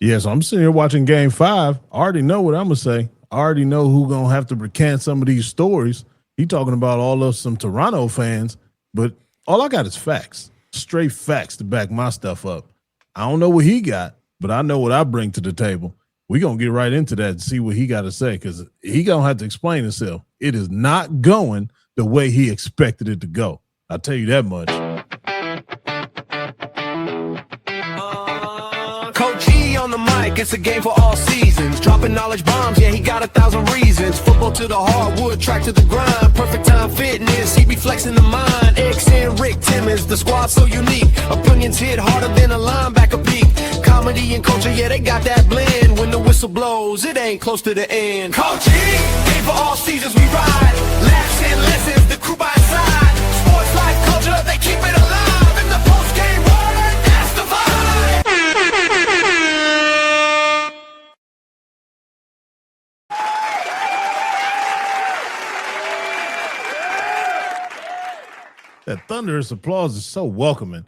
Yes, I'm sitting here watching Game 5. I already know what I'm gonna say. I already know who's gonna have to recant some of these stories. He talking about all of some Toronto fans, but all I got is facts, straight facts to back my stuff up. I don't know what he got, but I know what I bring to the table. We're gonna get right into that and see what he got to say, because he gonna have to explain himself. It is not going the way he expected it to go. I'll tell you that much. Coach E on the mic, it's a game for all seasons. Dropping knowledge bombs, yeah, he got 1,000 reasons. Football to the hardwood, track to the grind. Perfect time fitness, he be flexing the mind. X and Rick Timmons, the squad so unique. Opinions hit harder than a linebacker peak. Comedy and culture, yeah, they got that blend. When the whistle blows, it ain't close to the end. Coach E, game for all seasons, we ride. Laughs and lessons, the crew by his side. Sports, life, culture, they keep it alive. In the post-game word, that's the vibe. That thunderous applause is so welcoming.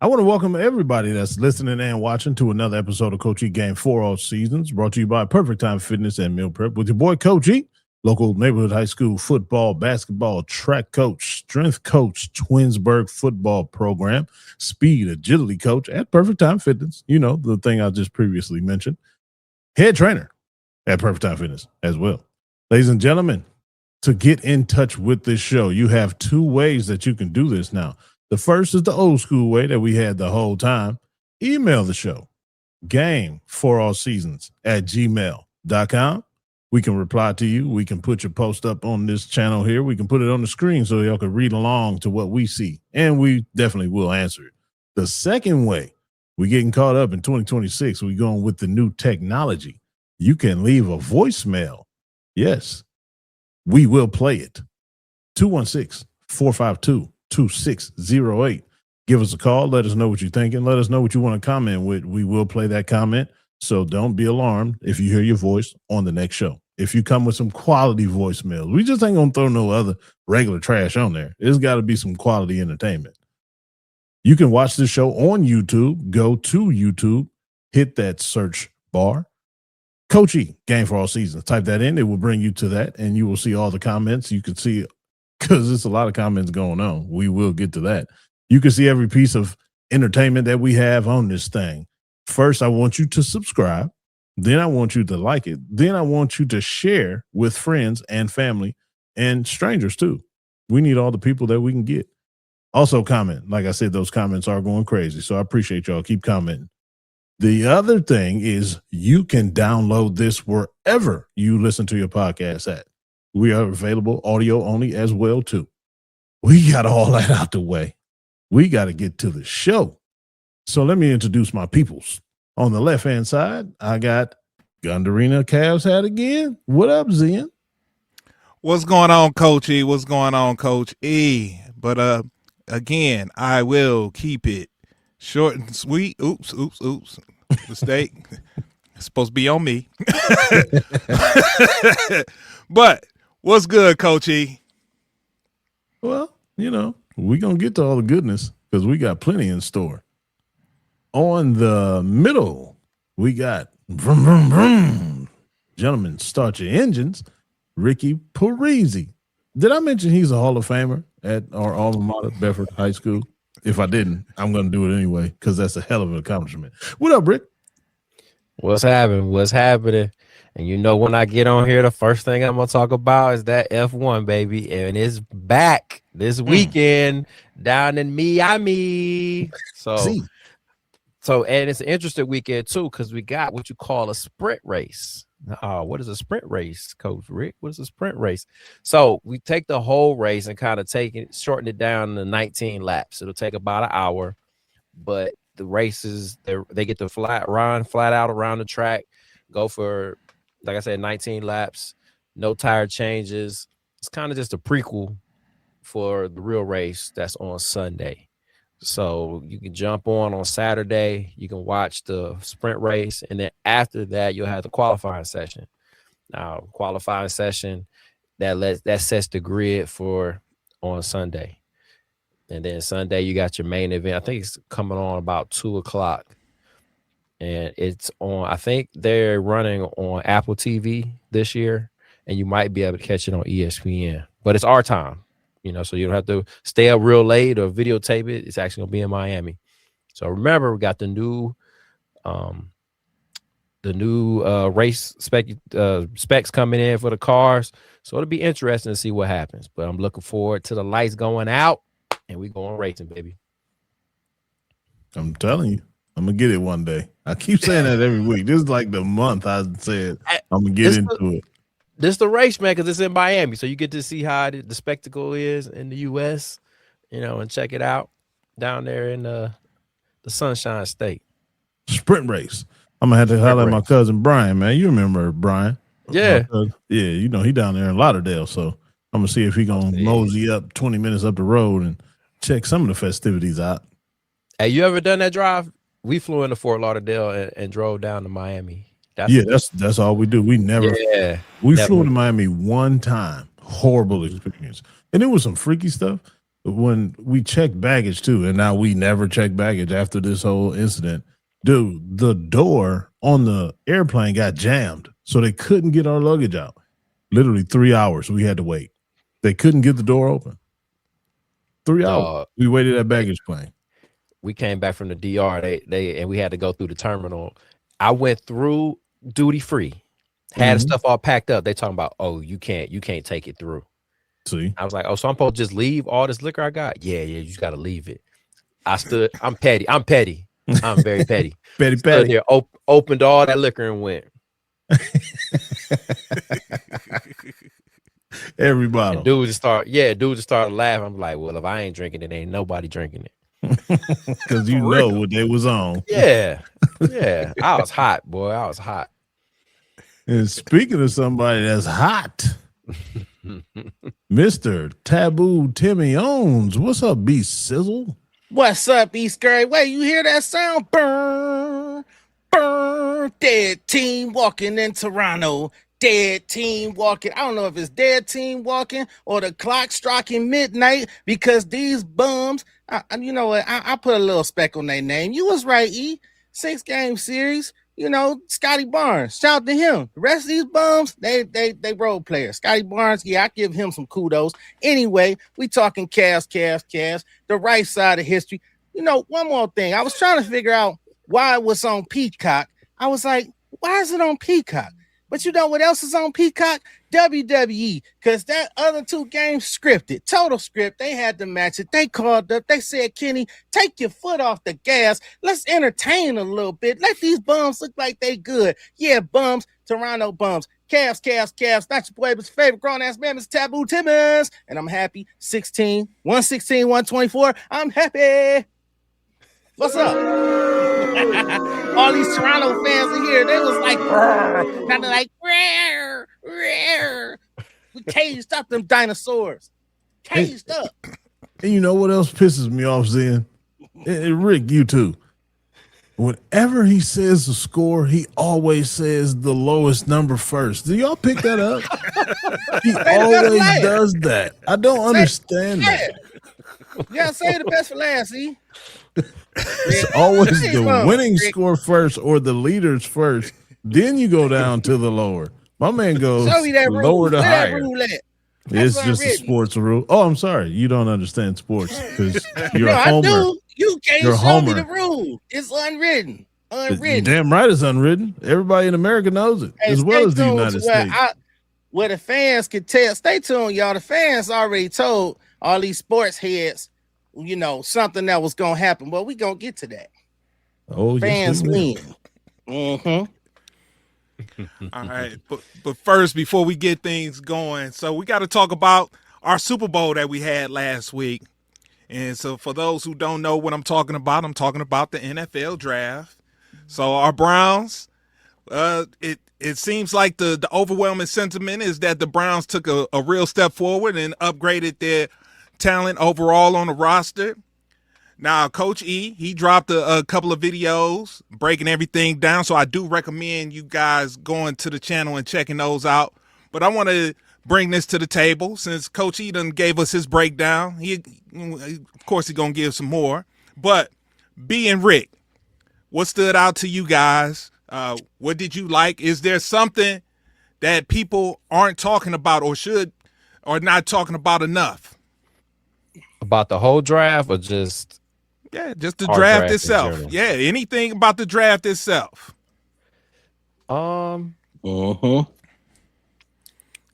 I want to welcome everybody that's listening and watching to another episode of Coach E Game 4 All Seasons, brought to you by Perfect Time Fitness and Meal Prep with your boy Coach E, local neighborhood high school football, basketball, track coach, strength coach, Twinsburg football program, speed, agility coach at Perfect Time Fitness. You know, the thing I just previously mentioned. Head trainer at Perfect Time Fitness as well. Ladies and gentlemen, to get in touch with this show, you have two ways that you can do this now. The first is the old school way that we had the whole time. Email the show, game4allseasons@gmail.com. We can reply to you. We can put your post up on this channel here. We can put it on the screen so y'all can read along to what we see, and we definitely will answer it. The second way, we getting caught up in 2026. We going with the new technology. You can leave a voicemail. Yes, we will play it. 216-452-2608. Give us a call. Let us know what you're thinking. Let us know what you want to comment with. We will play that comment. So don't be alarmed if you hear your voice on the next show. If you come with some quality voicemails, we just ain't going to throw no other regular trash on there. It's got to be some quality entertainment. You can watch the show on YouTube. Go to YouTube, hit that search bar. Coach E, Game for All Seasons. Type that in. It will bring you to that, and you will see all the comments. You can see, because there's a lot of comments going on. We will get to that. You can see every piece of entertainment that we have on this thing. First, I want you to subscribe. Then I want you to like it. Then I want you to share with friends and family and strangers too. We need all the people that we can get. Also comment. Like I said, those comments are going crazy. So I appreciate y'all. Keep commenting. The other thing is you can download this wherever you listen to your podcast at. We are available audio only as well too. We got all that out the way. We got to get to the show. So let me introduce my peoples. On the left-hand side, I got Gundarina Cavs hat again. What up, Zen? What's going on, Coach E? What's going on, Coach E? But again, I will keep it short and sweet. Oops. Mistake. It's supposed to be on me. But what's good, Coach E? Well, you know, we're going to get to all the goodness because we got plenty in store. On the middle, we got vroom, vroom, vroom. Gentlemen, start your engines. Ricky Parisi. Did I mention he's a Hall of Famer at our alma mater, Bedford High School? If I didn't, I'm going to do it anyway because that's a hell of an accomplishment. What up, Rick? What's happening? What's happening? And you know, when I get on here, the first thing I'm going to talk about is that F1, baby. And it's back this weekend down in Miami. And it's an interesting weekend, too, because we got what you call a sprint race. What is a sprint race, Coach Rick? What is a sprint race? So we take the whole race and kind of shorten it down to 19 laps. It'll take about an hour, but the races, they get to run flat out around the track, go for, like I said, 19 laps, no tire changes. It's kind of just a prequel for the real race that's on Sunday. So you can jump on Saturday, you can watch the sprint race, and then after that, you'll have the qualifying session. Now, qualifying session, that sets the grid for on Sunday. And then Sunday, you got your main event. I think it's coming on about 2 o'clock. and it's on. I think they're running on Apple TV this year, and you might be able to catch it on ESPN. But it's our time, so you don't have to stay up real late or videotape it. It's actually gonna be in Miami. So remember, we got the new race specs coming in for the cars. So it'll be interesting to see what happens. But I'm looking forward to the lights going out and we going racing, baby. I'm telling you, I'm gonna get it one day. I keep saying that every week. This is like the month I said I'm gonna get into it. This is the race, man, because it's in Miami, so you get to see how the spectacle is in the U.S. And check it out down there in the Sunshine State. Sprint race. I'm gonna have to holler at my cousin Brian, man. You remember Brian? Yeah, he down there in Lauderdale, so I'm gonna see if he gonna mosey up 20 minutes up the road and check some of the festivities out. Hey, you ever done that drive? We flew into Fort Lauderdale and drove down to Miami. That's all we do. We never. Yeah, we flew to Miami one time. Horrible experience, and it was some freaky stuff. When we checked baggage too, and now we never check baggage after this whole incident. Dude, the door on the airplane got jammed, so they couldn't get our luggage out. Literally 3 hours we had to wait. They couldn't get the door open. 3 hours. We waited at baggage claim. We came back from the DR. And we had to go through the terminal. I went through duty free, had stuff all packed up. They talking about, oh, you can't take it through. See, I was like, oh, so I'm supposed to just leave all this liquor I got? Yeah, you just got to leave it. I'm petty. I'm very petty. petty. There, opened all that liquor and went. Every bottle. And dude just started laughing. I'm like, well, if I ain't drinking it, ain't nobody drinking it. Because you know what they was on. Yeah. I was hot, boy. I was hot. And speaking of somebody that's hot, Mr. Taboo Timmy Owens. What's up, B Sizzle? What's up, East Scurry? Wait, you hear that sound? Burn, burn, dead team walking in Toronto. Dead team walking. I don't know if it's dead team walking or the clock striking midnight because these bums, you know what? I put a little speck on their name. You was right, E. 6-game series. Scotty Barnes. Shout out to him. The rest of these bums, they role players. Scotty Barnes, yeah, I give him some kudos. Anyway, we talking Cavs. The right side of history. One more thing. I was trying to figure out why it was on Peacock. I was like, why is it on Peacock? But you know what else is on Peacock? WWE, because that other 2 games scripted, total script. They had to match it. They called up. They said, Kenny, take your foot off the gas. Let's entertain a little bit. Let these bums look like they good. Yeah, bums, Toronto bums. Cavs. Not your boy, but your favorite grown-ass man, Mr. Taboo Timmons. And I'm happy. 116, 124. I'm happy. What's up? All these Toronto fans in here, they was like, now they're like, rare. We caged up them dinosaurs. Caged up. And you know what else pisses me off, Zen? And Rick, you too. Whenever he says the score, he always says the lowest number first. Do y'all pick that up? He always does that. I don't understand that. Yeah, say the best for last, see? It's always the winning score first or the leaders first. Then you go down to the lower. My man goes lower to higher. It's just a sports rule. Oh, I'm sorry. You don't understand sports because you're a homer. I do. You can't show me the rule. It's unwritten. Damn right it's unwritten. Everybody in America knows it, as well as the United States. Where the fans can tell. Stay tuned, y'all. The fans already told all these sports heads something that was gonna happen. Well, we gonna get to that. Oh, fans win. All right, but first, before we get things going, so we got to talk about our Super Bowl that we had last week. And so, for those who don't know what I'm talking about the NFL draft. So our Browns, it seems like the overwhelming sentiment is that the Browns took a real step forward and upgraded their talent overall on the roster. Now, Coach E, he dropped a couple of videos breaking everything down, so I do recommend you guys going to the channel and checking those out. But I want to bring this to the table since Coach E done gave us his breakdown. Of course, he's going to give some more. But B and Rick, what stood out to you guys? What did you like? Is there something that people aren't talking about or not talking about enough? About the whole draft or just just the our draft draft in itself. general? Yeah, anything about the draft itself. Uh-huh.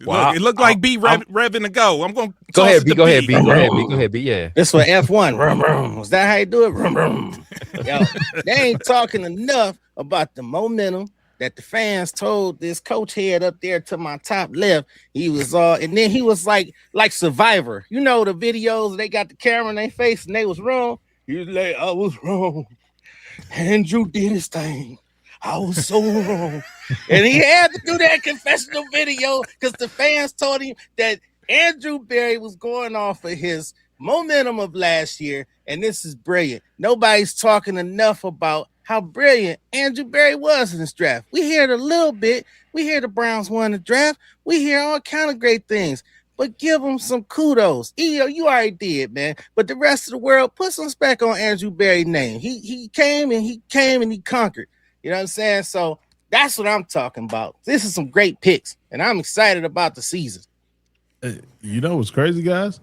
Look, it looked like B revving to go. I'm going to Go ahead, B. Go ahead, B. Go ahead, B. Yeah. This for F1. Rum, rum. Is that how you do it? Rum, rum. Yo, they ain't talking enough about the momentum that the fans told this coach head up there to my top left. He was and then he was like Survivor. You know the videos, they got the camera in their face and they was wrong. He was like, I was wrong. Andrew did his thing. I was so wrong. And he had to do that confessional video because the fans told him that Andrew Berry was going off of his momentum of last year, and this is brilliant. Nobody's talking enough about how brilliant Andrew Berry was in this draft. We hear it a little bit. We hear the Browns won the draft. We hear all kind of great things. But give them some kudos. You already did, man. But the rest of the world, put some respect on Andrew Berry's name. He came and he conquered. You know what I'm saying? So that's what I'm talking about. This is some great picks, and I'm excited about the season. You know what's crazy, guys?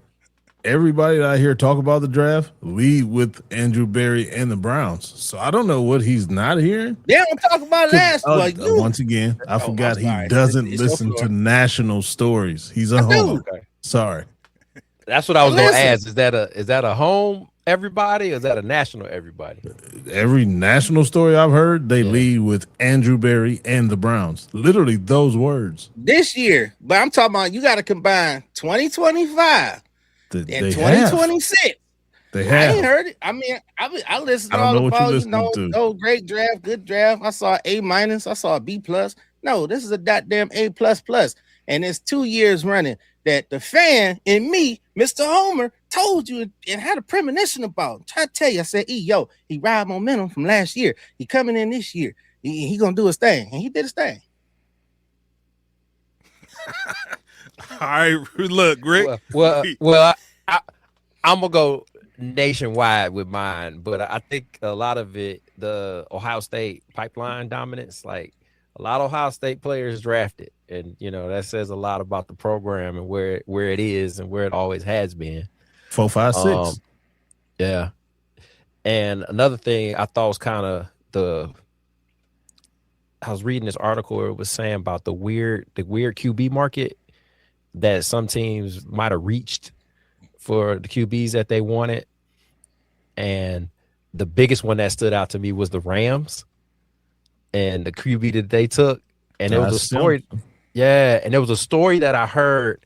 Everybody that I hear talk about the draft lead with Andrew Berry and the Browns. So I don't know what he's not hearing. They don't talk about last once again, I forgot he doesn't listen to national stories. He's a homer. Okay. Sorry. That's what I was going to ask. Is that a home everybody or is that a national everybody? Every national story I've heard, they lead with Andrew Berry and the Browns. Literally those words. This year, but I'm talking about you got to combine 2025 and 2026. They have. I ain't heard it. I mean, I listened to all about no great draft, good draft. I saw A-. I saw a B+. No, this is a goddamn A++. And it's 2 years running that the fan in me, Mr. Homer, told you and had a premonition about. Try to tell you, I said, he ride momentum from last year. He coming in this year. He gonna do his thing, and he did his thing. All right, look, Rick. Well, I'm gonna go nationwide with mine, but I think a lot of it, the Ohio State pipeline dominance, like a lot of Ohio State players drafted, and that says a lot about the program and where it is and where it always has been. 4, 5, 6. Yeah. And another thing I thought was kind of I was reading this article where it was saying about the weird QB market that some teams might have reached for the QBs that they wanted. And the biggest one that stood out to me was the Rams and the QB that they took. And it was a story. Yeah. And there was a story that I heard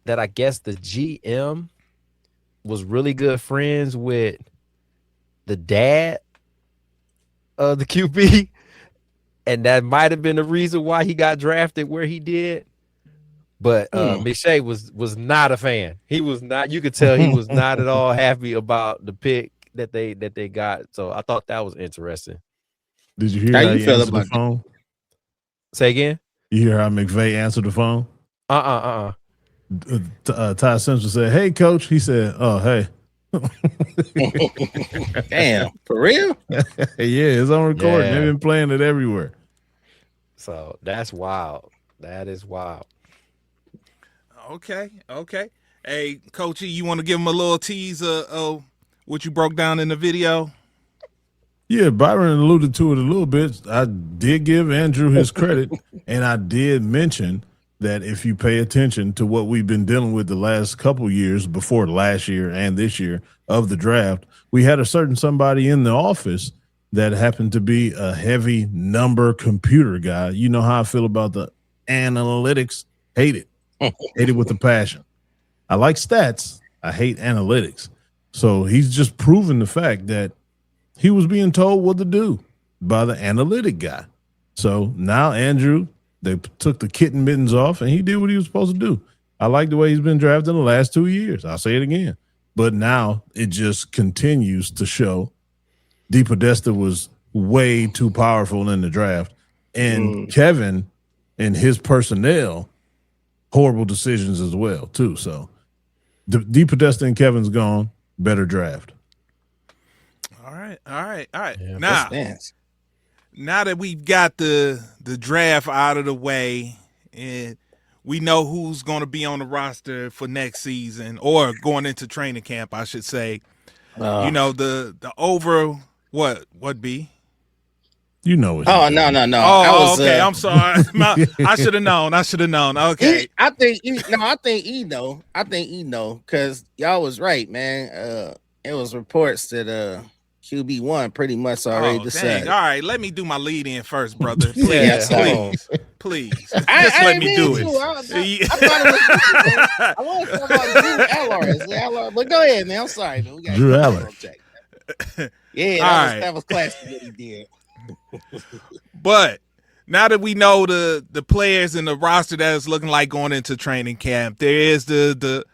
that I guess the GM was really good friends with the dad of the QB. And that might have been the reason why he got drafted where he did. But McShay was not a fan. He was not. You could tell he was not at all happy about the pick that they got. So I thought that was interesting. Did you hear how you answered the phone? Say again? You hear how McVay answered the phone? Ty Simpson said, "Hey, coach." He said, "Oh, hey." Damn, for real? Yeah, it's on recording. Yeah. They've been playing it everywhere. So that's wild. That is wild. Okay. Hey, Coachy, you want to give him a little tease of what you broke down in the video? Yeah, Byron alluded to it a little bit. I did give Andrew his credit, and I did mention that if you pay attention to what we've been dealing with the last couple years before last year and this year of the draft, we had a certain somebody in the office that happened to be a heavy number computer guy. You know how I feel about the analytics. Hate it. Hate it with a passion. I like stats. I hate analytics. So he's just proven the fact that he was being told what to do by the analytic guy. So now Andrew, they took the kitten mittens off, and he did what he was supposed to do. I like the way he's been drafted in the last 2 years. I'll say it again. But now it just continues to show DePodesta was way too powerful in the draft. And Kevin and his personnel, horrible decisions as well, too. So DePodesta and Kevin's gone. Better draft. All right. Yeah, Now, now that we've got the draft out of the way and we know who's going to be on the roster for next season or going into training camp, I should say. You know, the over what be? You know what? Oh no. Okay. I'm sorry. I should have known. Okay. I think he know because y'all was right, man. It was reports that QB1 pretty much already decided. Dang. All right, let me do my lead in first, brother. Please, Yeah. please. Just let me do it. I thought it was I want to talk about Drew Allard, but go ahead, man. I'm sorry, man. We got Drew Allard. Yeah, that was classic what he did. But now that we know the players and the roster that is looking like going into training camp, there is the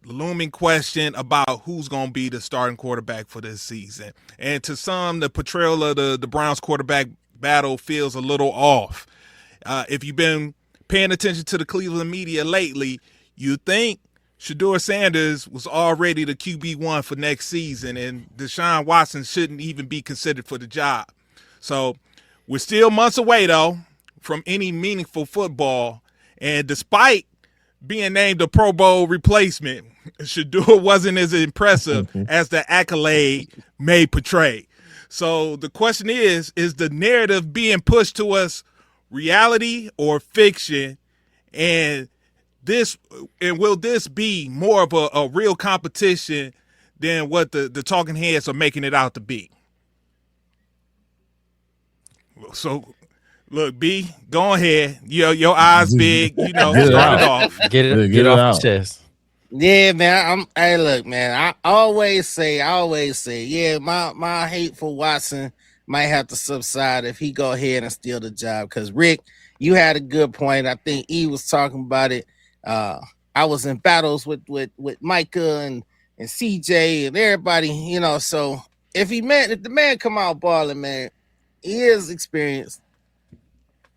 looming question about who's going to be the starting quarterback for this season. And to some, the portrayal of the Browns quarterback battle feels a little off. If you've been paying attention to the Cleveland media lately, you think Shedeur Sanders was already the QB1 for next season, and Deshaun Watson shouldn't even be considered for the job. So we're still months away, though, from any meaningful football. And despite being named a Pro Bowl replacement, Shedeur wasn't as impressive as the accolade may portray. So the question is the narrative being pushed to us reality or fiction? And will this be more of a real competition than what the talking heads are making it out to be? So, look, B, go ahead. Your eyes big. Start it off. Get it off the chest. Yeah, man. Hey, look, man. I always say, yeah, my hate for Watson might have to subside if he go ahead and steal the job. Because Rick, you had a good point. I think he was talking about it. I was in battles with Micah and CJ and everybody, So if the man come out balling, man, he is experienced.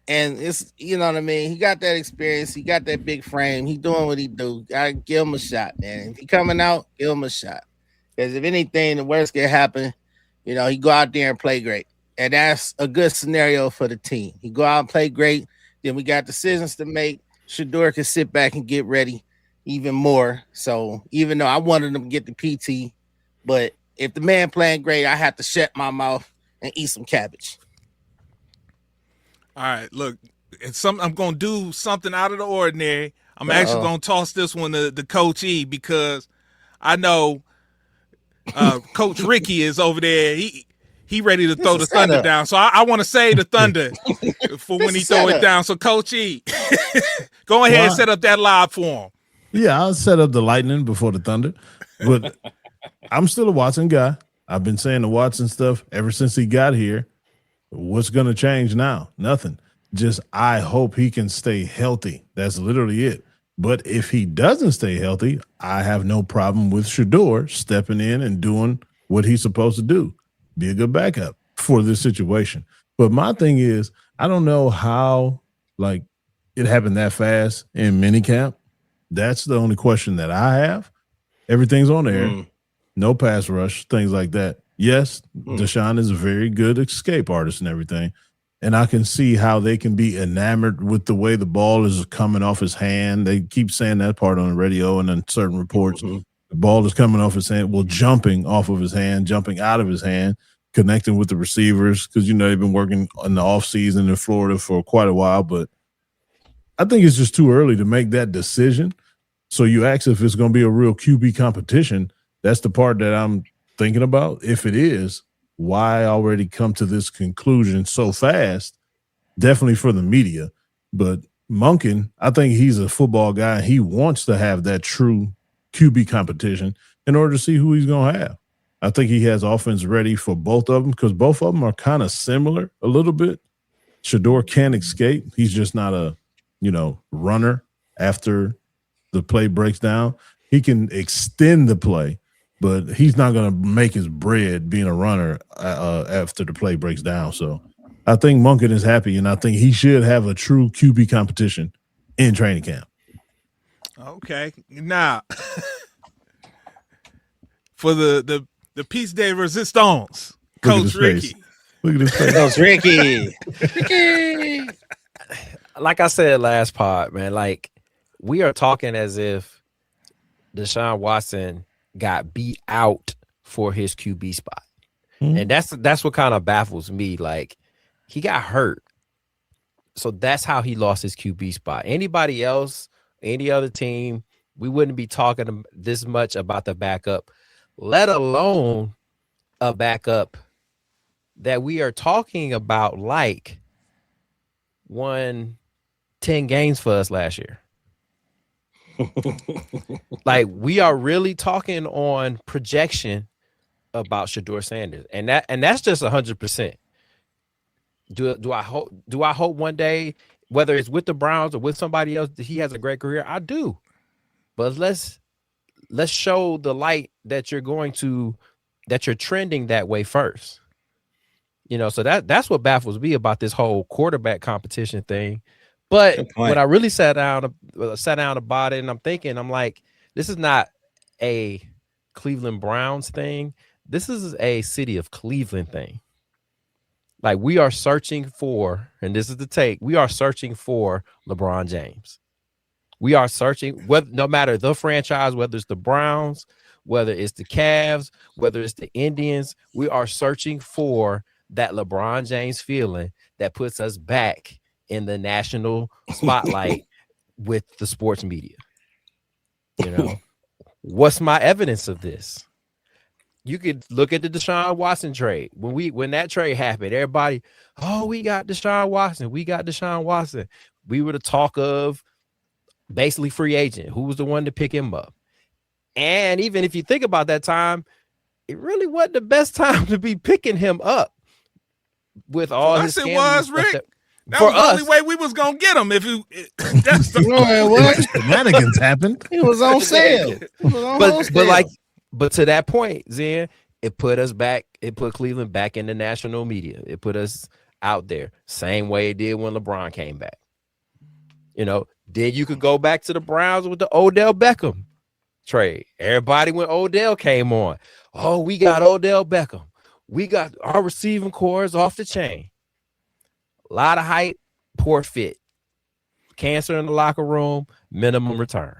And it's, you know what I mean? He got that experience. He got that big frame. He doing what he do. I give him a shot, man. If he coming out, give him a shot. Because if anything, the worst can happen, he go out there and play great. And that's a good scenario for the team. He go out and play great. Then we got decisions to make. Shedeur can sit back and get ready even more. So even though I wanted him to get the PT, but if the man playing great, I have to shut my mouth and eat some cabbage. All right, look, I'm going to do something out of the ordinary. I'm actually going to toss this one to Coach E because I know Coach Ricky is over there. He ready to throw the thunder down. So I want to save the thunder for when he throw it down. So Coach E, go ahead and set up that live for him. Yeah, I'll set up the lightning before the thunder. But I'm still a Watson guy. I've been saying the Watson stuff ever since he got here. What's going to change now? Nothing. Just I hope he can stay healthy. That's literally it. But if he doesn't stay healthy, I have no problem with Shedeur stepping in and doing what he's supposed to do. Be a good backup for this situation. But my thing is, I don't know how it happened that fast in minicamp. That's the only question that I have. Everything's on there. No pass rush, things like that. Yes, Deshaun is a very good escape artist and everything. And I can see how they can be enamored with the way the ball is coming off his hand. They keep saying that part on the radio and in certain reports. The ball is coming off his hand, jumping off of his hand, jumping out of his hand, connecting with the receivers because, they've been working in the offseason in Florida for quite a while. But I think it's just too early to make that decision. So you ask if it's going to be a real QB competition. That's the part that I'm thinking about. If it is, why already come to this conclusion so fast? Definitely for the media. But Monken, I think he's a football guy. He wants to have that true QB competition in order to see who he's going to have. I think he has offense ready for both of them because both of them are kind of similar a little bit. Shedeur can escape. He's just not a, runner after the play breaks down. He can extend the play, but he's not going to make his bread being a runner after the play breaks down. So I think Monken is happy, and I think he should have a true QB competition in training camp. Okay. Now, for the piece de resistance, Coach Ricky. Look at his face. That was Ricky. Ricky. Like I said last pod, man, like we are talking as if Deshaun Watson got beat out for his QB spot. And that's what kind of baffles me. Like he got hurt. So that's how he lost his QB spot. Anybody else, any other team, we wouldn't be talking this much about the backup, let alone a backup that we are talking about like won 10 games for us last year. Like we are really talking on projection about Shedeur Sanders, and that's just 100%. Do I hope one day, whether it's with the Browns or with somebody else, that he has a great career? I do, but let's show the light that you're trending that way first. You know, so that's what baffles me about this whole quarterback competition thing. But when I really sat down about it, and I'm thinking, I'm like, this is not a Cleveland Browns thing. This is a city of Cleveland thing. Like we are searching for, and this is the take, we are searching for LeBron James. We are searching, no matter the franchise, whether it's the Browns, whether it's the Cavs, whether it's the Indians, we are searching for that LeBron James feeling that puts us back in the national spotlight with the sports media. You know, what's my evidence of this? You could look at the Deshaun Watson trade. When that trade happened, everybody, oh, we got Deshaun Watson. We got Deshaun Watson. We were the talk of basically free agent. Who was the one to pick him up? And even if you think about that time, it really wasn't the best time to be picking him up with all his it was, Rick. That for was the us, only way we was gonna get him. If you, that's the what? Shenanigans happened. He was on sale. But to that point, Zen, it put us back. It put Cleveland back in the national media. It put us out there. Same way it did when LeBron came back. You know, then you could go back to the Browns with the Odell Beckham trade. Everybody when Odell came on, oh, we got Odell Beckham. We got our receiving cores off the chain. A lot of hype, poor fit. Cancer in the locker room, minimum return.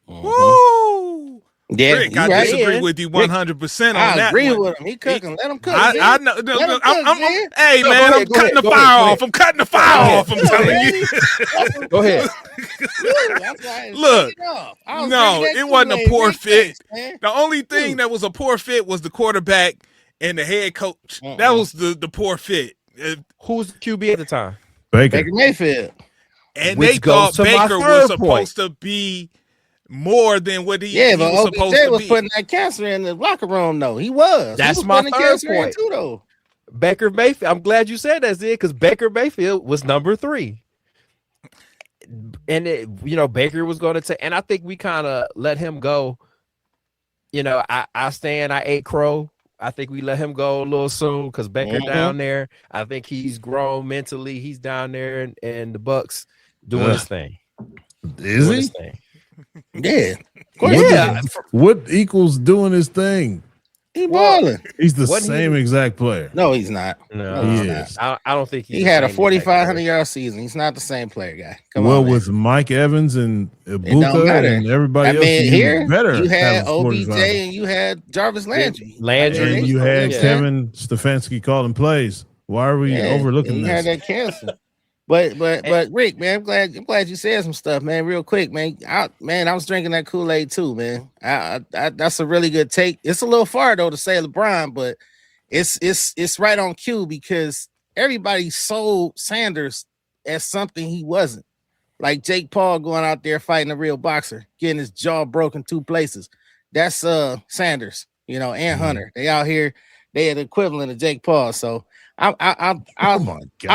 Woo! Yeah, Rick, I disagree with you 100% on that. I agree one. with him. He cooking. Let him cook. I know. Hey, No, man, go I'm ahead, cutting the go fire ahead. off. I'm cutting the fire off. I'm telling you. Go ahead. Look, no, it wasn't a poor fit. The only thing that was a poor fit was the quarterback and the head coach. That was the poor fit. Who was the QB at the time? Baker Mayfield. And Which they goes thought to my Baker third was point. supposed to be more than what he Yeah, but was supposed OBJ to was be. putting that cancer in the locker room, though. He was. That's he was my putting third cancer in point. too, though. Baker Mayfield. I'm glad you said that, Zed, because Baker Mayfield was number 3. And Baker was going to take, and I think we kind of let him go. You know, I ate crow. I think we let him go a little soon because Baker down there. I think he's grown mentally. He's down there and the Bucks doing his thing. Is he? Yeah. Of What, Yeah. what equals doing his thing? He balling. He's the Wasn't same he- exact player. No, he's not. No, He he's is. not. I don't think He had a 4,500-yard season. He's not the same player, guy. Come Well, on, man. with Mike Evans and don't Ibuka matter. and everybody I else, mean, you here better you had have a OBJ 45. and you had Jarvis Landry. Landry. And you had Yeah. Kevin Stefanski calling plays. Why are we Yeah, overlooking and you this? had that cancer. But Rick, man, I'm glad you said some stuff, man. Real quick, man. I was drinking that Kool-Aid too, man. I that's a really good take. It's a little far though to say LeBron, but it's right on cue because everybody sold Sanders as something he wasn't. Like Jake Paul going out there fighting a real boxer, getting his jaw broken 2 places. That's Sanders, and Hunter. They out here, they are the equivalent of Jake Paul. So I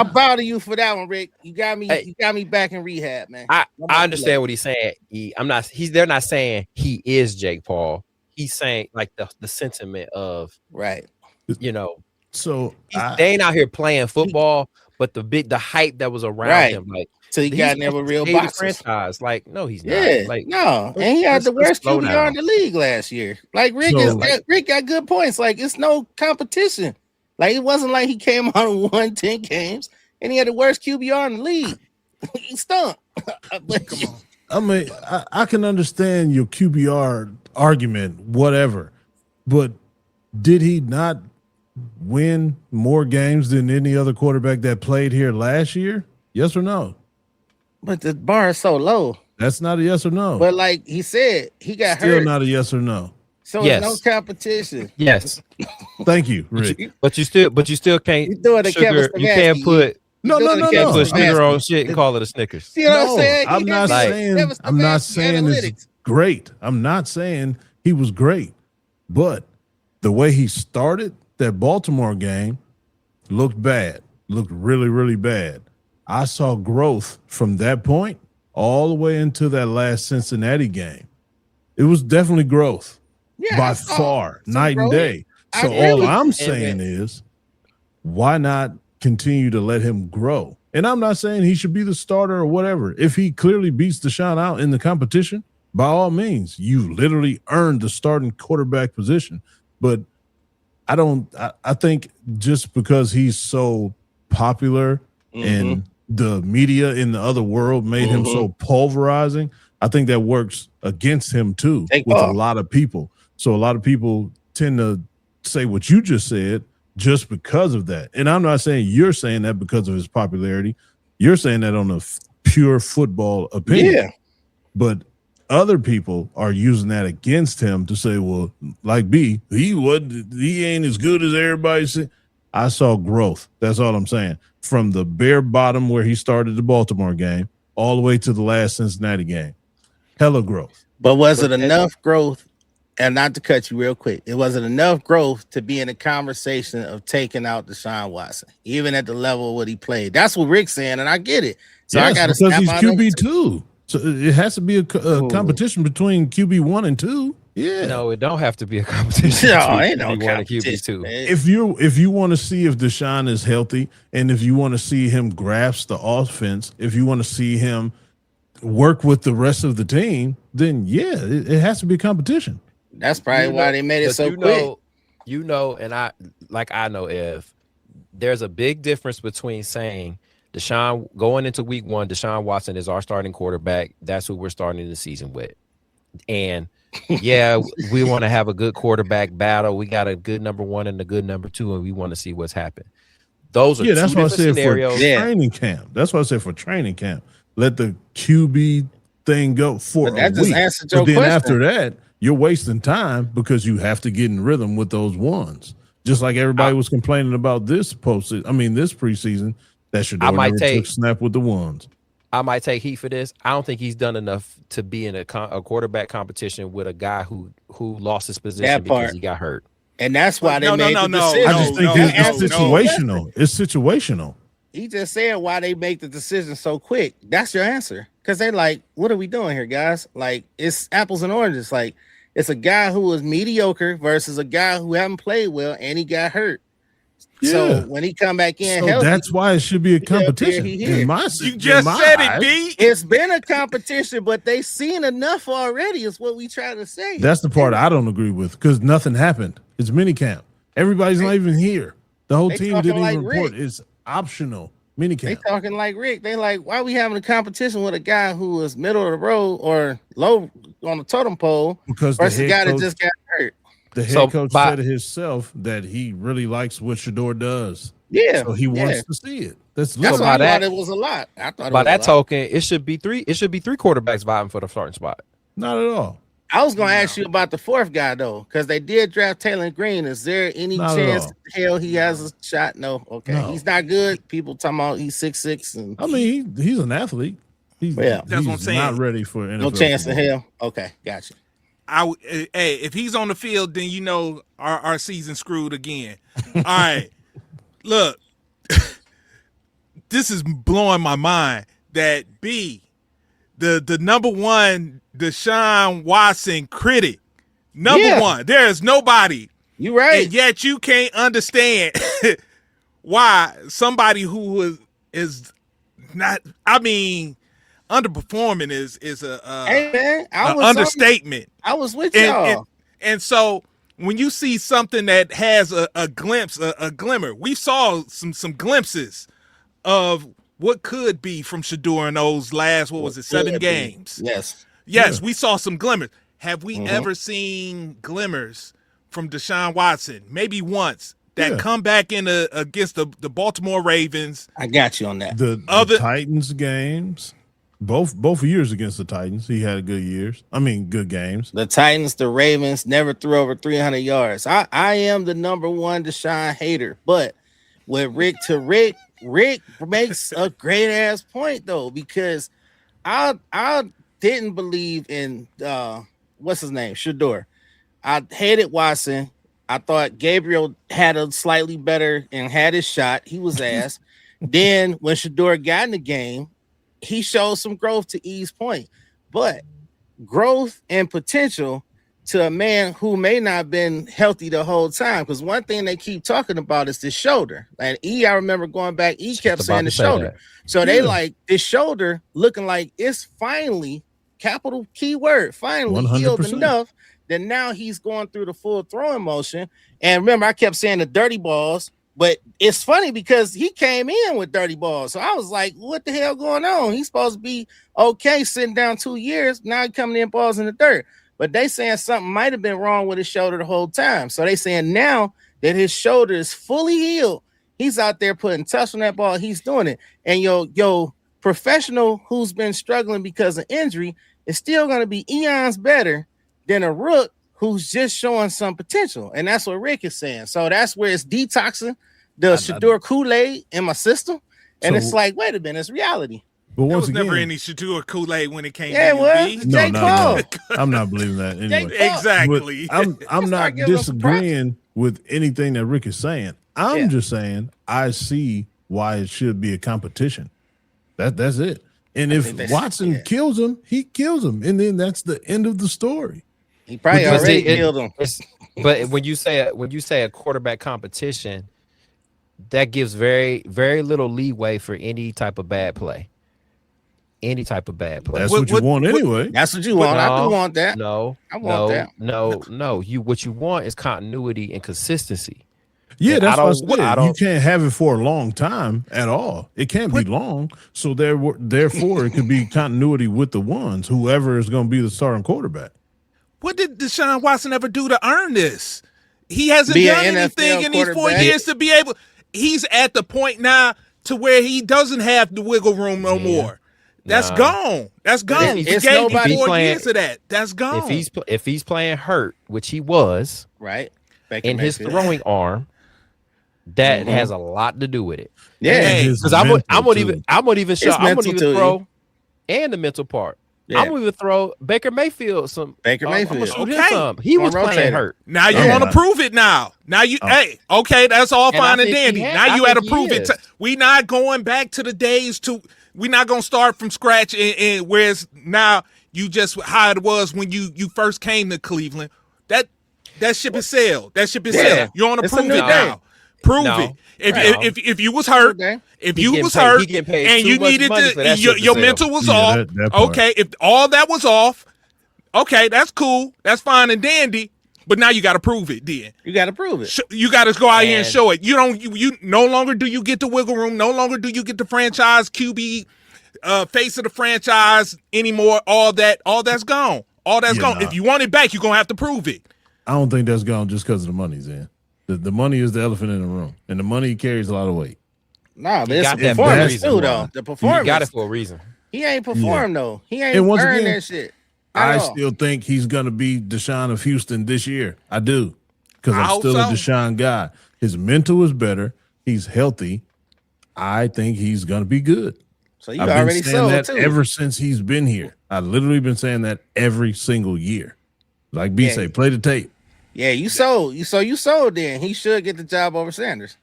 bow to you for that one, Rick. You got me. Hey. You got me back in rehab, man. I understand what he's saying. They're not saying he is Jake Paul. He's saying like the sentiment of Right. So they ain't out here playing football, but the hype that was around Right. him, like So he got never real boxers. franchise. Like, no, he's not. Yeah, Like, no, and he had the let's worst slow QBR down. in the league last year. Like Rick So, Rick got good points. Like it's no competition. Like it wasn't like he came out and won 10 games and he had the worst QBR in the league. He stunk. But Come on. I mean, I can understand your QBR argument, whatever, but did he not win more games than any other quarterback that played here last year? Yes or no? But the bar is so low. That's not a yes or no. But like he said, he got Still hurt. not a yes or no. So Yes. it's no competition. Yes, Thank you, Rick. but you still can't. You doing a Kevin Sugar, you can't Stefanski. put No, You no, doing no, a you can't no. put Kevin sugar Stefanski. on shit and call it a Snickers. You know what I'm No, saying? I'm not saying it's analytics. great. I'm not saying he was great, but the way he started that Baltimore game looked bad, looked really, really bad. I saw growth from that point all the way into that last Cincinnati game. It was definitely growth Yeah, by I saw far, some night and growth. day. I So agree all with I'm you. saying is, why not continue to let him grow? And I'm not saying he should be the starter or whatever. If he clearly beats Deshaun out in the competition, by all means, you literally earned the starting quarterback position. But I think just because he's so popular and the media in the other world made him so pulverizing, I think that works against him too with a lot of people. So a lot of people tend to say what you just said just because of that. And I'm not saying you're saying that because of his popularity. You're saying that on a pure football opinion. Yeah. But other people are using that against him to say, well, like B, he ain't as good as everybody said. I saw growth. That's all I'm saying. From the bare bottom where he started the Baltimore game all the way to the last Cincinnati game. Hella growth. But was it enough growth? And not to cut you real quick, it wasn't enough growth to be in a conversation of taking out Deshaun Watson, even at the level of what he played. That's what Rick's saying, and I get it. So I got to because he's QB2. So it has to be a competition between QB1 and 2. Yeah. No, it don't have to be a competition. No, ain't no QB1 and competition. QB2. Man. If you want to see if Deshaun is healthy, and if you want to see him grasp the offense, if you want to see him work with the rest of the team, then yeah, it has to be a competition. That's probably why they made it so quick. And I know if there's a big difference between saying Deshaun going into week 1, Deshaun Watson is our starting quarterback. That's who we're starting the season with. And yeah, we want to have a good quarterback battle. We got a good number 1 and a good number 2, and we want to see what's happened. Those are that's two what I different said scenarios. for training camp. That's what I said for training camp. Let the QB thing go for But that a just week. answered your But then question. after that, you're wasting time because you have to get in rhythm with those ones. Just like everybody was complaining about this preseason, that Shador never took snap with the ones. I might take heat for this. I don't think he's done enough to be in a quarterback competition with a guy who lost his position because he got hurt. And that's why they made the decision. I just think it's situational. It's situational. He just said why they make the decision so quick. That's your answer. Because they're like, what are we doing here, guys? Like, it's apples and oranges. Like, it's a guy who was mediocre versus a guy who haven't played well and he got hurt. Yeah. So when he come back in, so that's why it should be a competition. You just said it, B. It's been a competition, but they seen enough already. Is what we try to say. That's the part I don't agree with because nothing happened. It's minicamp. Everybody's not even here. The whole team didn't even report. It's optional. Minicamp. They talking like Rick. They like, why are we having a competition with a guy who was middle of the road or low on the totem pole because versus a guy that just got hurt? The head coach said it himself that he really likes what Shador does. Yeah, so he wants to see it. That's why I thought it was a lot. I thought by that token, it should be three. It should be 3 quarterbacks vying for the starting spot. Not at all. I was going to ask you about the 4th guy though, because they did draft Taylor Green. Is there any chance hell he has a shot? No. Okay, he's not good. People talking about he's 6'6", and I mean he's an athlete. That's what I'm saying. Not ready for NFL. No chance in hell. Okay, gotcha. Hey, if he's on the field, then you know our season screwed again. All right, look, this is blowing my mind that B, the number 1 Deshaun Watson critic, number 1. There is nobody. You right, and yet you can't understand why somebody who is not. I mean. Underperforming is a hey man, understatement. I was with y'all. And so when you see something that has a glimpse, a glimmer, we saw some glimpses of what could be from Shador in those last, what was it, 7 games? Yes. Yes, we saw some glimmers. Have we ever seen glimmers from Deshaun Watson? Maybe once. That come back in against the Baltimore Ravens. I got you on that. The Titans games, both years against the Titans, he had good games. The Titans, the Ravens never threw over 300 yards. I am the number one Deshaun hater, but with Rick makes a great ass point though, because I didn't believe in what's his name, Shador. I hated Watson. I thought Gabriel had a slightly better and had his shot. He was ass. Then when Shador got in the game, he showed some growth to E's point. But growth and potential to a man who may not have been healthy the whole time. Because one thing they keep talking about is the shoulder. And I remember going back, E kept saying the shoulder. So they like this shoulder looking like it's finally, capital keyword, finally 100%. healed enough. Then now he's going through the full throwing motion. And remember, I kept saying the dirty balls, but it's funny because he came in with dirty balls. So I was like, what the hell going on? He's supposed to be okay sitting down 2 years. Now he's coming in balls in the dirt. But they saying something might have been wrong with his shoulder the whole time. So they saying now that his shoulder is fully healed, he's out there putting touch on that ball. He's doing it. And your professional who's been struggling because of injury is still going to be eons better than a rook who's just showing some potential. And that's what Rick is saying. So that's where it's detoxing the Shador Kool-Aid in my system. And it's like, wait a minute, it's reality. But There once was never again, any Shador Kool-Aid when it came Yeah, to it was. UB. J. Cole. I'm not believing that anyway. J. Cole. Exactly. But I'm not giving him some disagreeing with anything that Rick is saying. I'm just saying I see why it should be a competition. That's it. And if Watson kills him, he kills him. And then that's the end of the story. He probably Because already killed him. But when you say a quarterback competition, that gives very, very little leeway for any type of bad play. Any type of bad play. That's what you want anyway. That's what you want. I do want that. No, I want that. No. What you want is continuity and consistency. Yeah, And that's what I I don't- said. You can't have it for a long time at all. It can't be long. So therefore, it could be continuity with the ones, whoever is going to be the starting quarterback. What did Deshaun Watson ever do to earn this? He hasn't Be done an anything NFL in these 4 quarterback. years to be able. He's at the point now to where he doesn't have the wiggle room no more. That's gone. That's gone. We It's gave you nobody 4 playing- years of that. That's gone. If he's playing hurt, which he was, Right. Baker in his Mayfield. throwing arm, that has a lot to do with it. Yeah. Hey, Because I'm gonna even show. I'm mental gonna too, even throw, and the mental part. Yeah. I'm gonna even throw Baker Mayfield some. Baker I'm Mayfield. gonna shoot him Okay. some. He was On playing rotator. hurt. Now you Yeah. want to prove it now. Now you, hey, okay, that's all And I fine and think he dandy. has- Now I you had to think he prove it. is. We not going back to the days to. We not gonna start from scratch. And whereas now you just how it was when you first came to Cleveland. That ship is sailed. That ship is Yeah. sailed. You want to It's a prove new it day. now. Prove No. it. If, No. if you was hurt, Okay. if He you getting was paid- hurt he getting paid and too you much needed money for that your shit to sell. mental was Yeah, off. that part. Okay, if all that was off, okay, that's cool. That's fine and dandy. But now you got to prove it. Then You got to prove it. you got to go out here and And- show it. You don't. You no longer do you get the wiggle room. No longer do you get the franchise QB face of the franchise anymore. All that's gone. All that's Yeah, gone. nah. If you want it back, you're gonna have to prove it. I don't think that's gone just because of the money's in. The money is the elephant in the room, and the money carries a lot of weight. Nah, but it's got the that for a performance reason. too, though. The performance. You got it for a reason. He ain't performed though. He ain't And once earned again, that shit. At I all. still think he's going to be Deshaun of Houston this year. I do, because I I'm hope still a so. Deshaun guy. His mental is better. He's healthy. I think he's going to be good. So you I've been already saying sold that too. ever since he's been here. I've literally been saying that every single year. Like B Yeah. say, play the tape. Yeah, you sold. You sold. Then he should get the job over Sanders.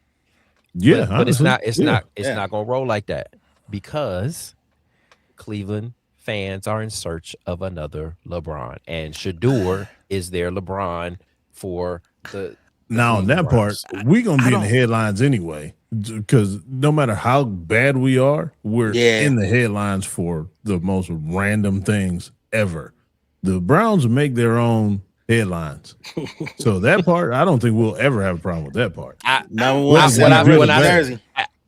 Yeah, But it's honestly, not. It's yeah. not. It's Yeah. not gonna roll like that because Cleveland fans are in search of another LeBron, and Shador is their LeBron for the. Now on that part, Browns. we're gonna be in don't- the headlines anyway. Because no matter how bad we are, we're Yeah. in the headlines for the most random things ever. The Browns make their own headlines. So that part, I don't think we'll ever have a problem with that part. Number What- one selling what I- jersey.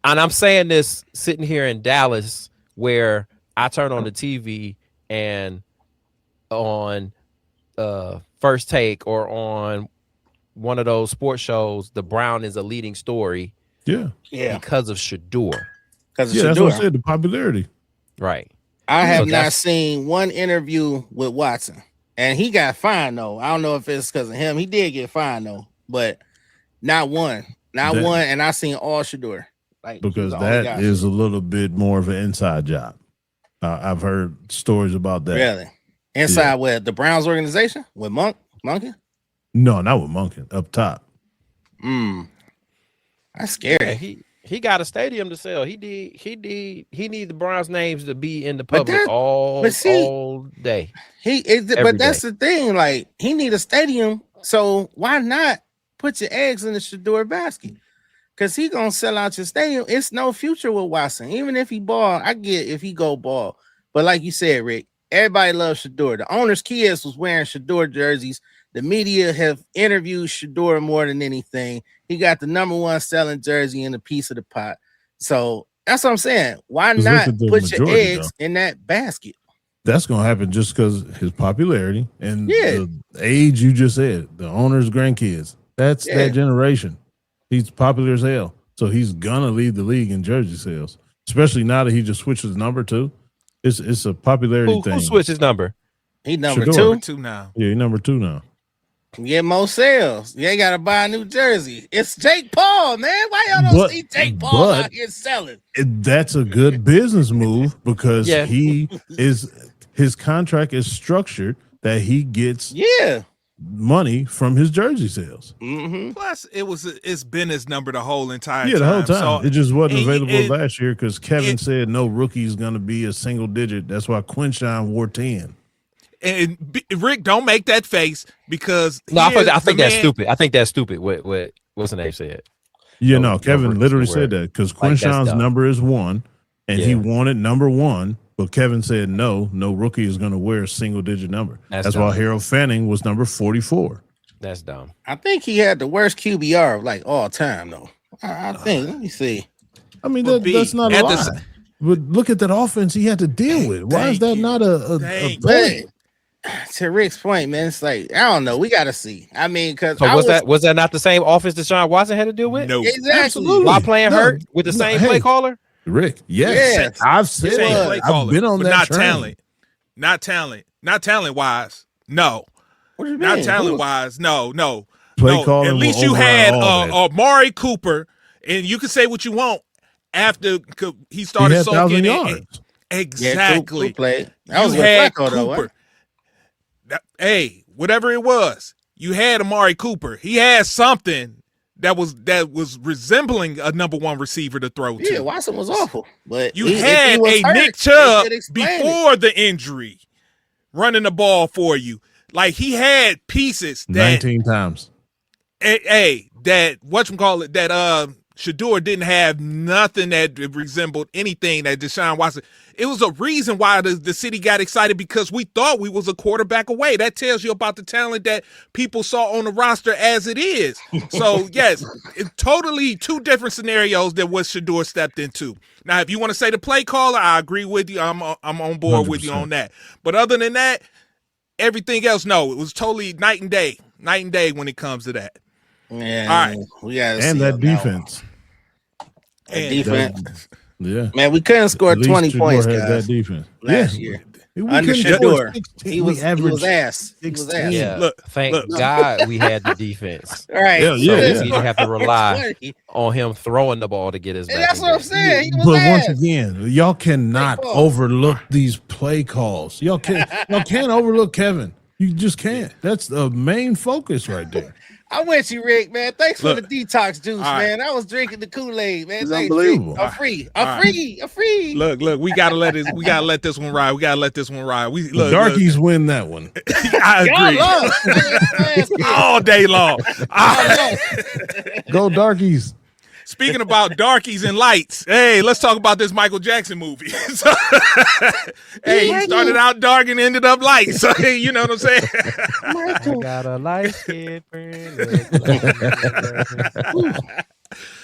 And I'm saying this sitting here in Dallas, where I turn on the TV and on First Take or on one of those sports shows, the Brown is a leading story Yeah. because of Shador. Because Yeah, that's what I said, the popularity. Right. I have So not that's- seen one interview with Watson, and he got fined though. I don't know if it's because of him. He did get fined though, but not one, That- one. And I seen all Shador, like Because he's the only guy. that is a little bit more of an inside job. I've heard stories about that. really inside with the Browns organization with Monkey. No, not with Monken, up top. That's scary. Yeah, he got a stadium to sell. He need the Browns names to be in the But public that- all but see- all day. But Every that's day. the thing. Like he need a stadium, so why not put your eggs in the Shador basket? Because he gonna sell out your stadium. It's no future with Watson. Even if he ball, I get if he go ball. But like you said, Rick, everybody loves Shador. The owner's kids was wearing Shador jerseys. The media have interviewed Shador more than anything. He got the number one selling jersey in a piece of the pot. So that's what I'm saying. Why 'Cause not look at the put your majority, eggs in that basket? That's going to happen just because his popularity and Yeah. the age you just said, the owner's grandkids. That's Yeah. that generation. He's popular as hell. So he's going to lead the league in jersey sales, especially now that he just switched his number too. It's a popularity thing. Who switched his number? He number Shador. two. 2 now. Yeah, he's number 2 now. Get more sales. You ain't gotta buy a new jersey. It's Jake Paul, man. Why y'all don't But- see Jake Paul but- out here selling? That's a good business move because Yeah. his contract is structured that he gets Yeah. money from his jersey sales. Mm-hmm. Plus, it's been his number the whole entire Yeah, the whole time. So, It just wasn't and- available and- last year because Kevin said no rookie is going to be a single digit. That's why Quinshine wore 10. Rick, don't make that face because No, I he is think the that's man- stupid. I think that's stupid. What what's the name said? Yeah, No, no, Kevin rookies literally can said wear that because Like, that's Quinshine's dumb. number is 1 and he Yeah. wanted number 1, but Kevin said no rookie is going to wear a single digit number. That's That's why dumb. Harold Fanning was number 44. That's dumb. I think he had the worst QBR of like all time, though. I think. Let me see. I mean, But B, that's not a at the lie. s- But look at that offense he had to deal with. Why is Thank that you. not a Thank point? But to Rick's point, man, it's like I don't know. We gotta see. I mean, because So was that not the same offense that Deshaun Watson had to deal with? No, exactly? Absolutely. While playing No, hurt with the no, same hey. play caller? Rick, yes. Yes. I've said same that. play I've caller, been on but that not train. not talent wise. No, What do you not mean? talent Who- wise. No. Play No, calling at will least you override had all that. Amari Cooper, and you can say what you want after he He started had 1,000 soaking in. yards. Yeah, Exactly. Who played? That was you with had Flacco, though. Cooper. What? Hey, whatever it was, you had Amari Cooper. He had something that was resembling a number 1 receiver to throw to. Yeah, Watson was awful, but You if he had was a hurt, Nick they Chubb could explain it. before the injury running the ball for you. Like he had pieces that 19 times. that whatchamacallit, that Shador didn't have nothing that resembled anything that Deshaun Watson. It was a reason why the city got excited because we thought we was a quarterback away. That tells you about the talent that people saw on the roster as it is. So yes, it's totally 2 different scenarios than what Shador stepped into. Now, if you want to say the play caller, I agree with you. I'm on board with you 100%. on that. But other than that, everything else, no, it was totally night and day when it comes to that. Man, All right. we gotta And see that on one. defense. That And defense. Yeah. Man, we couldn't score At least 20 Shador points, had guys. that defense. Last Yeah. year. We Under couldn't Shador. score 16. He We was averaged ass. He was 16. ass. Yeah. Look, Thank look. God we had the defense. All right. Yeah, So yeah, we yeah. didn't have to rely 20. on him throwing the ball to get his And back. that's what I'm saying. He was But ass. once again, y'all cannot Play call. overlook these play calls. Y'all can't overlook Kevin. You just can't. That's the main focus right there. I'm with you, Rick, man. Thanks for Look. the detox juice, All right. man. I was drinking the Kool-Aid, man. It's Thanks, unbelievable. Rick. I'm free. All I'm right. free. Look, we gotta let this one ride. We gotta let this one ride. We The look, darkies win that one. I Y'all agree. lost. All day long. Y'all lost. Go darkies. speaking about darkies and lights, hey, let's talk about this Michael Jackson movie. So, hey, he started out dark and ended up light. So, hey, you know what I'm saying? I got a light skin friend.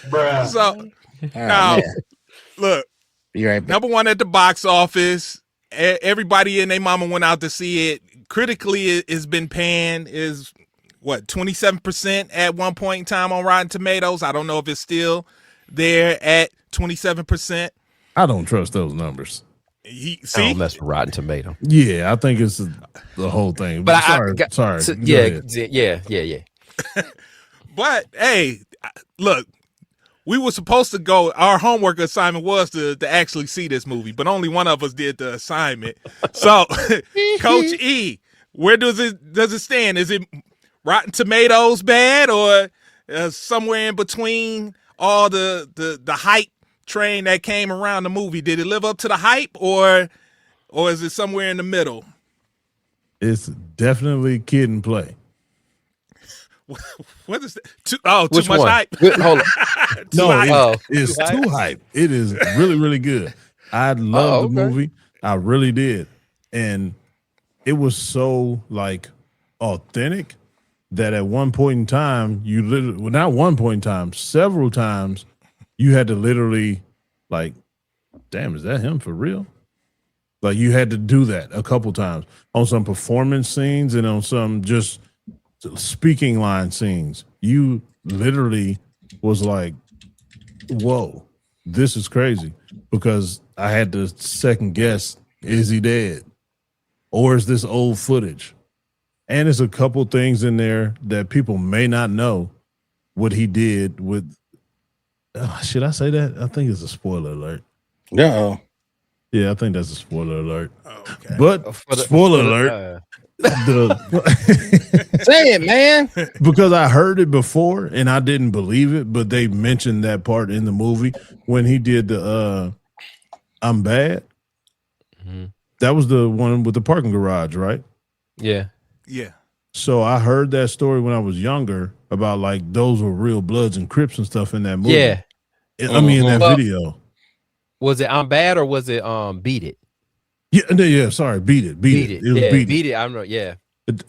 Bruh. So, Oh, now, man. look, Be right back. #1 at the box office. Everybody and their mama went out to see it. Critically, it's been panned. Is what 27% at one point in time on Rotten Tomatoes. I don't know if it's still there at 27%. I don't trust those numbers. I See, don't mess with Rotten Tomato. Yeah, I think it's the whole thing. But sorry. So, Go yeah, ahead. yeah. but hey, look, we were supposed to go. Our homework assignment was to actually see this movie, but only one of us did the assignment. So, Coach E, where does it stand? Is it Rotten Tomatoes bad, or somewhere in between all the hype train that came around the movie? Did it live up to the hype, or is it somewhere in the middle? It's definitely kid and play. What is that? Too much one? hype. Good, hold on. It's too hype. It is really, really good. I love the movie. I really did. And it was so like authentic that at one point in time, not one point in time, several times, you had to literally like, damn, is that him for real? Like you had to do that a couple times on some performance scenes and on some just speaking line scenes. You literally was like, whoa, this is crazy, because I had to second guess, is he dead? Or is this old footage? And there's a couple things in there that people may not know what he did with. Should I say that? I think it's a spoiler alert. No. Yeah, I think that's a spoiler alert. Okay. But spoiler alert. Say it, man. Because I heard it before and I didn't believe it, but they mentioned that part in the movie when he did the I'm Bad. Mm-hmm. That was the one with the parking garage, right? Yeah. Yeah. So I heard that story when I was younger about like those were real Bloods and Crips and stuff in that movie. Yeah. I mean, in that video. Was it I'm Bad or was it Beat It? Yeah, sorry, Beat It. It was Beat It. I don't know. Yeah.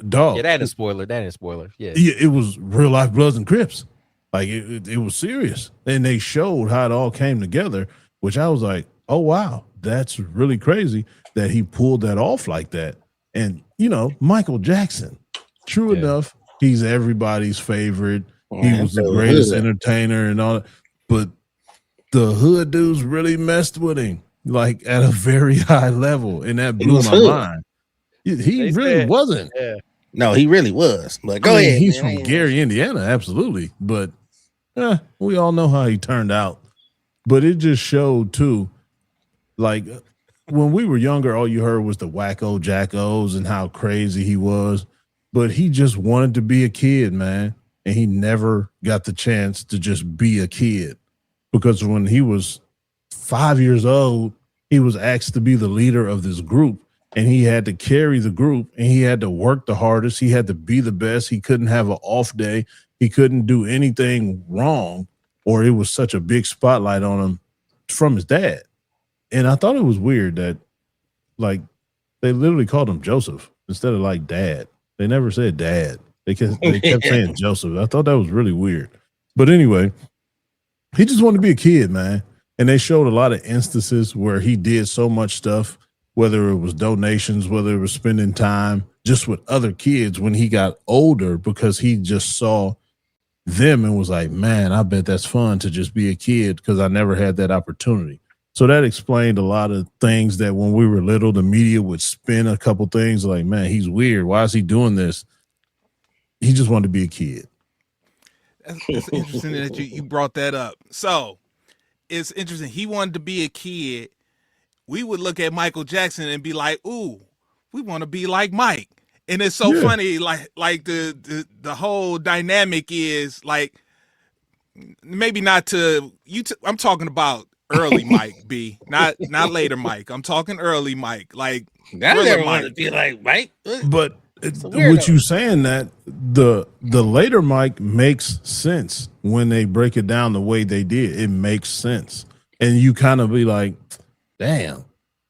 Dog. Yeah, that ain't a spoiler. That ain't a spoiler. Yeah. Yeah, it was real life Bloods and Crips. Like it was serious. And they showed how it all came together, which I was like, oh wow, that's really crazy that he pulled that off like that. And you know, Michael Jackson, true enough, he's everybody's favorite. He was the greatest entertainer and all that. But the hood dudes really messed with him, like at a very high level, and that blew my mind. He really wasn't. Yeah. No, he really was. But go I mean, ahead. he's man. from Gary, Indiana, absolutely. But we all know how he turned out. But it just showed too, like when we were younger, all you heard was the wacko jackos and how crazy he was. But he just wanted to be a kid, man. And he never got the chance to just be a kid. Because when he was 5 years old, he was asked to be the leader of this group. And he had to carry the group, and he had to work the hardest. He had to be the best. He couldn't have an off day. He couldn't do anything wrong, or it was such a big spotlight on him from his dad. And I thought it was weird that, like, they literally called him Joseph instead of like dad. They never said dad. They kept saying Joseph. I thought that was really weird. But anyway, he just wanted to be a kid, man. And they showed a lot of instances where he did so much stuff, whether it was donations, whether it was spending time just with other kids when he got older, because he just saw them and was like, man, I bet that's fun to just be a kid because I never had that opportunity. So that explained a lot of things that when we were little, the media would spin a couple things like, man, he's weird. Why is he doing this? He just wanted to be a kid. It's interesting that you brought that up. So it's interesting. He wanted to be a kid. We would look at Michael Jackson and be like, ooh, we want to be like Mike. And it's so funny, like the whole dynamic is like, maybe not to you. I'm talking about early Mike B, not later Mike. I'm talking early Mike. Like I never wanted to be like Mike. But With you saying that, the later Mike makes sense when they break it down the way they did. It makes sense, and you kind of be like, "Damn,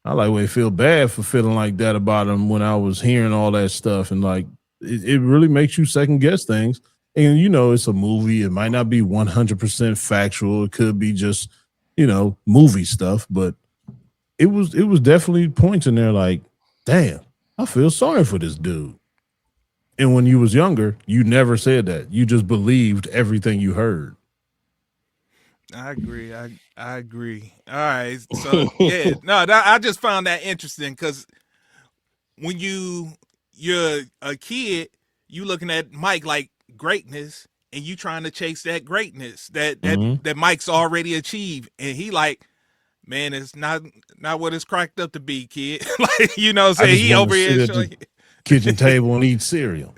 I like way feel bad for feeling like that about him when I was hearing all that stuff." And like, it really makes you second guess things. And it's a movie; it might not be 100% factual. It could be just movie stuff, but it was definitely points in there like, "Damn, I feel sorry for this dude." And when you was younger, you never said that. You just believed everything you heard. I agree. I agree. All right. So yeah, no, I just found that interesting because when you're a kid, you looking at Mike like greatness, and you trying to chase that greatness that Mike's already achieved, and he like, man, it's not what it's cracked up to be, kid. Like, what I'm saying? He over here showing kitchen table and eat cereal.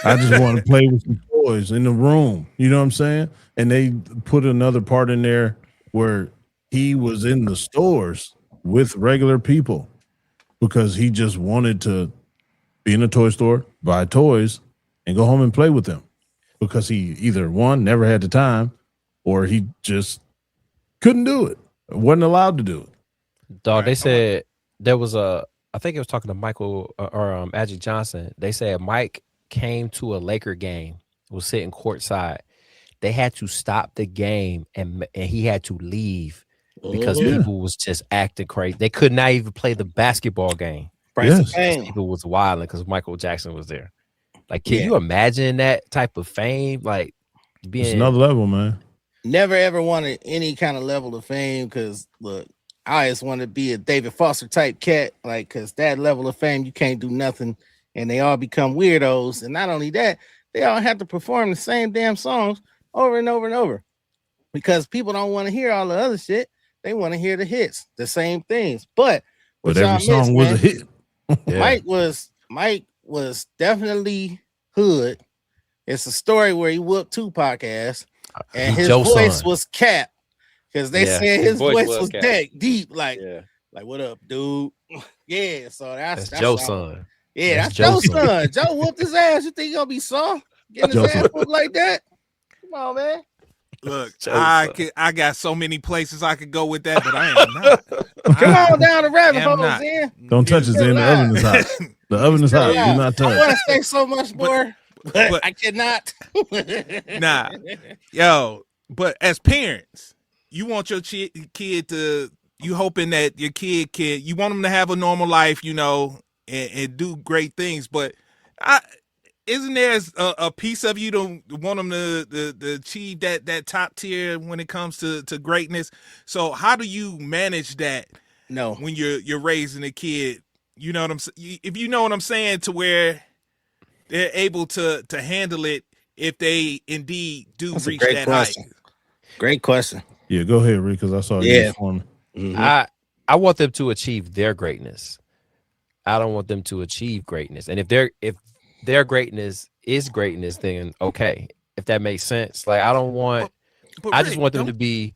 I just want to play with some toys in the room. You know what I'm saying? And they put another part in there where he was in the stores with regular people because he just wanted to be in a toy store, buy toys, and go home and play with them because he either one, never had the time, or he just couldn't do it. Wasn't allowed to do it. Dog, they said there was I think it was talking to Michael or Magic Johnson. They said Mike came to a Laker game, was sitting courtside. They had to stop the game and he had to leave because people was just acting crazy. They could not even play the basketball game. Yes. People was wilding because Michael Jackson was there. Like, can you imagine that type of fame? Like, it's another level, man. Never ever wanted any kind of level of fame because look, I just want to be a David Foster type cat, like, because that level of fame, you can't do nothing, and they all become weirdos. And not only that, they all have to perform the same damn songs over and over and over because people don't want to hear all the other shit. They want to hear the hits, the same things. But every song was a hit. Mike was definitely hood. It's a story where he whooped Tupac ass, and his voice was capped. Because they said his voice was deep, like what up, dude? Yeah, so that's Joe's son. Yeah, that's Joe's son. Joe whooped his ass. You think he gonna be soft? Getting his ass whooped like that? Come on, man. Look, I got so many places I could go with that, but I am not. Come on down the rabbit hole, man. Don't touch it, Zen. The oven is hot. The oven is hot. Do not touch. I want to say so much more, but I cannot. Nah, yo, but as parents, you want your kid to, you hoping that your kid can, you want them to have a normal life, and do great things. But isn't there a piece of you to want them to achieve that top tier when it comes to greatness? So how do you manage that? No, when you're raising a kid, you know what I'm saying? If you know what I'm saying, to they're able to handle it if they indeed do reach that height. Great question. Yeah, go ahead, Rick, because I saw you for me. Mm-hmm. I want them to achieve their greatness. I don't want them to achieve greatness. And if their greatness is greatness, then okay. If that makes sense. Like, I don't want I just want them to be.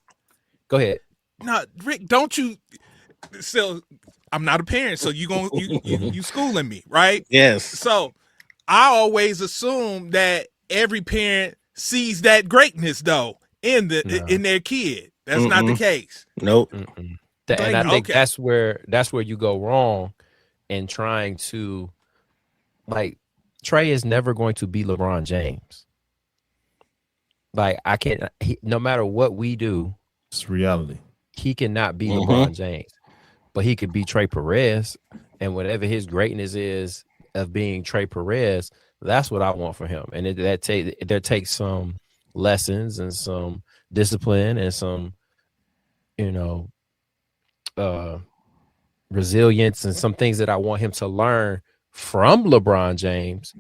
Go ahead. No, Rick, don't you? So I'm not a parent, so you schooling me, right? Yes. So I always assume that every parent sees that greatness though in their kid. That's not the case. Nope. And I think that's where you go wrong in trying to, like, Trey is never going to be LeBron James. Like, no matter what we do, it's reality. He cannot be LeBron James, but he could be Trey Perez, and whatever his greatness is of being Trey Perez, that's what I want for him. And there takes some lessons and some discipline and some, resilience and some things that I want him to learn from LeBron James,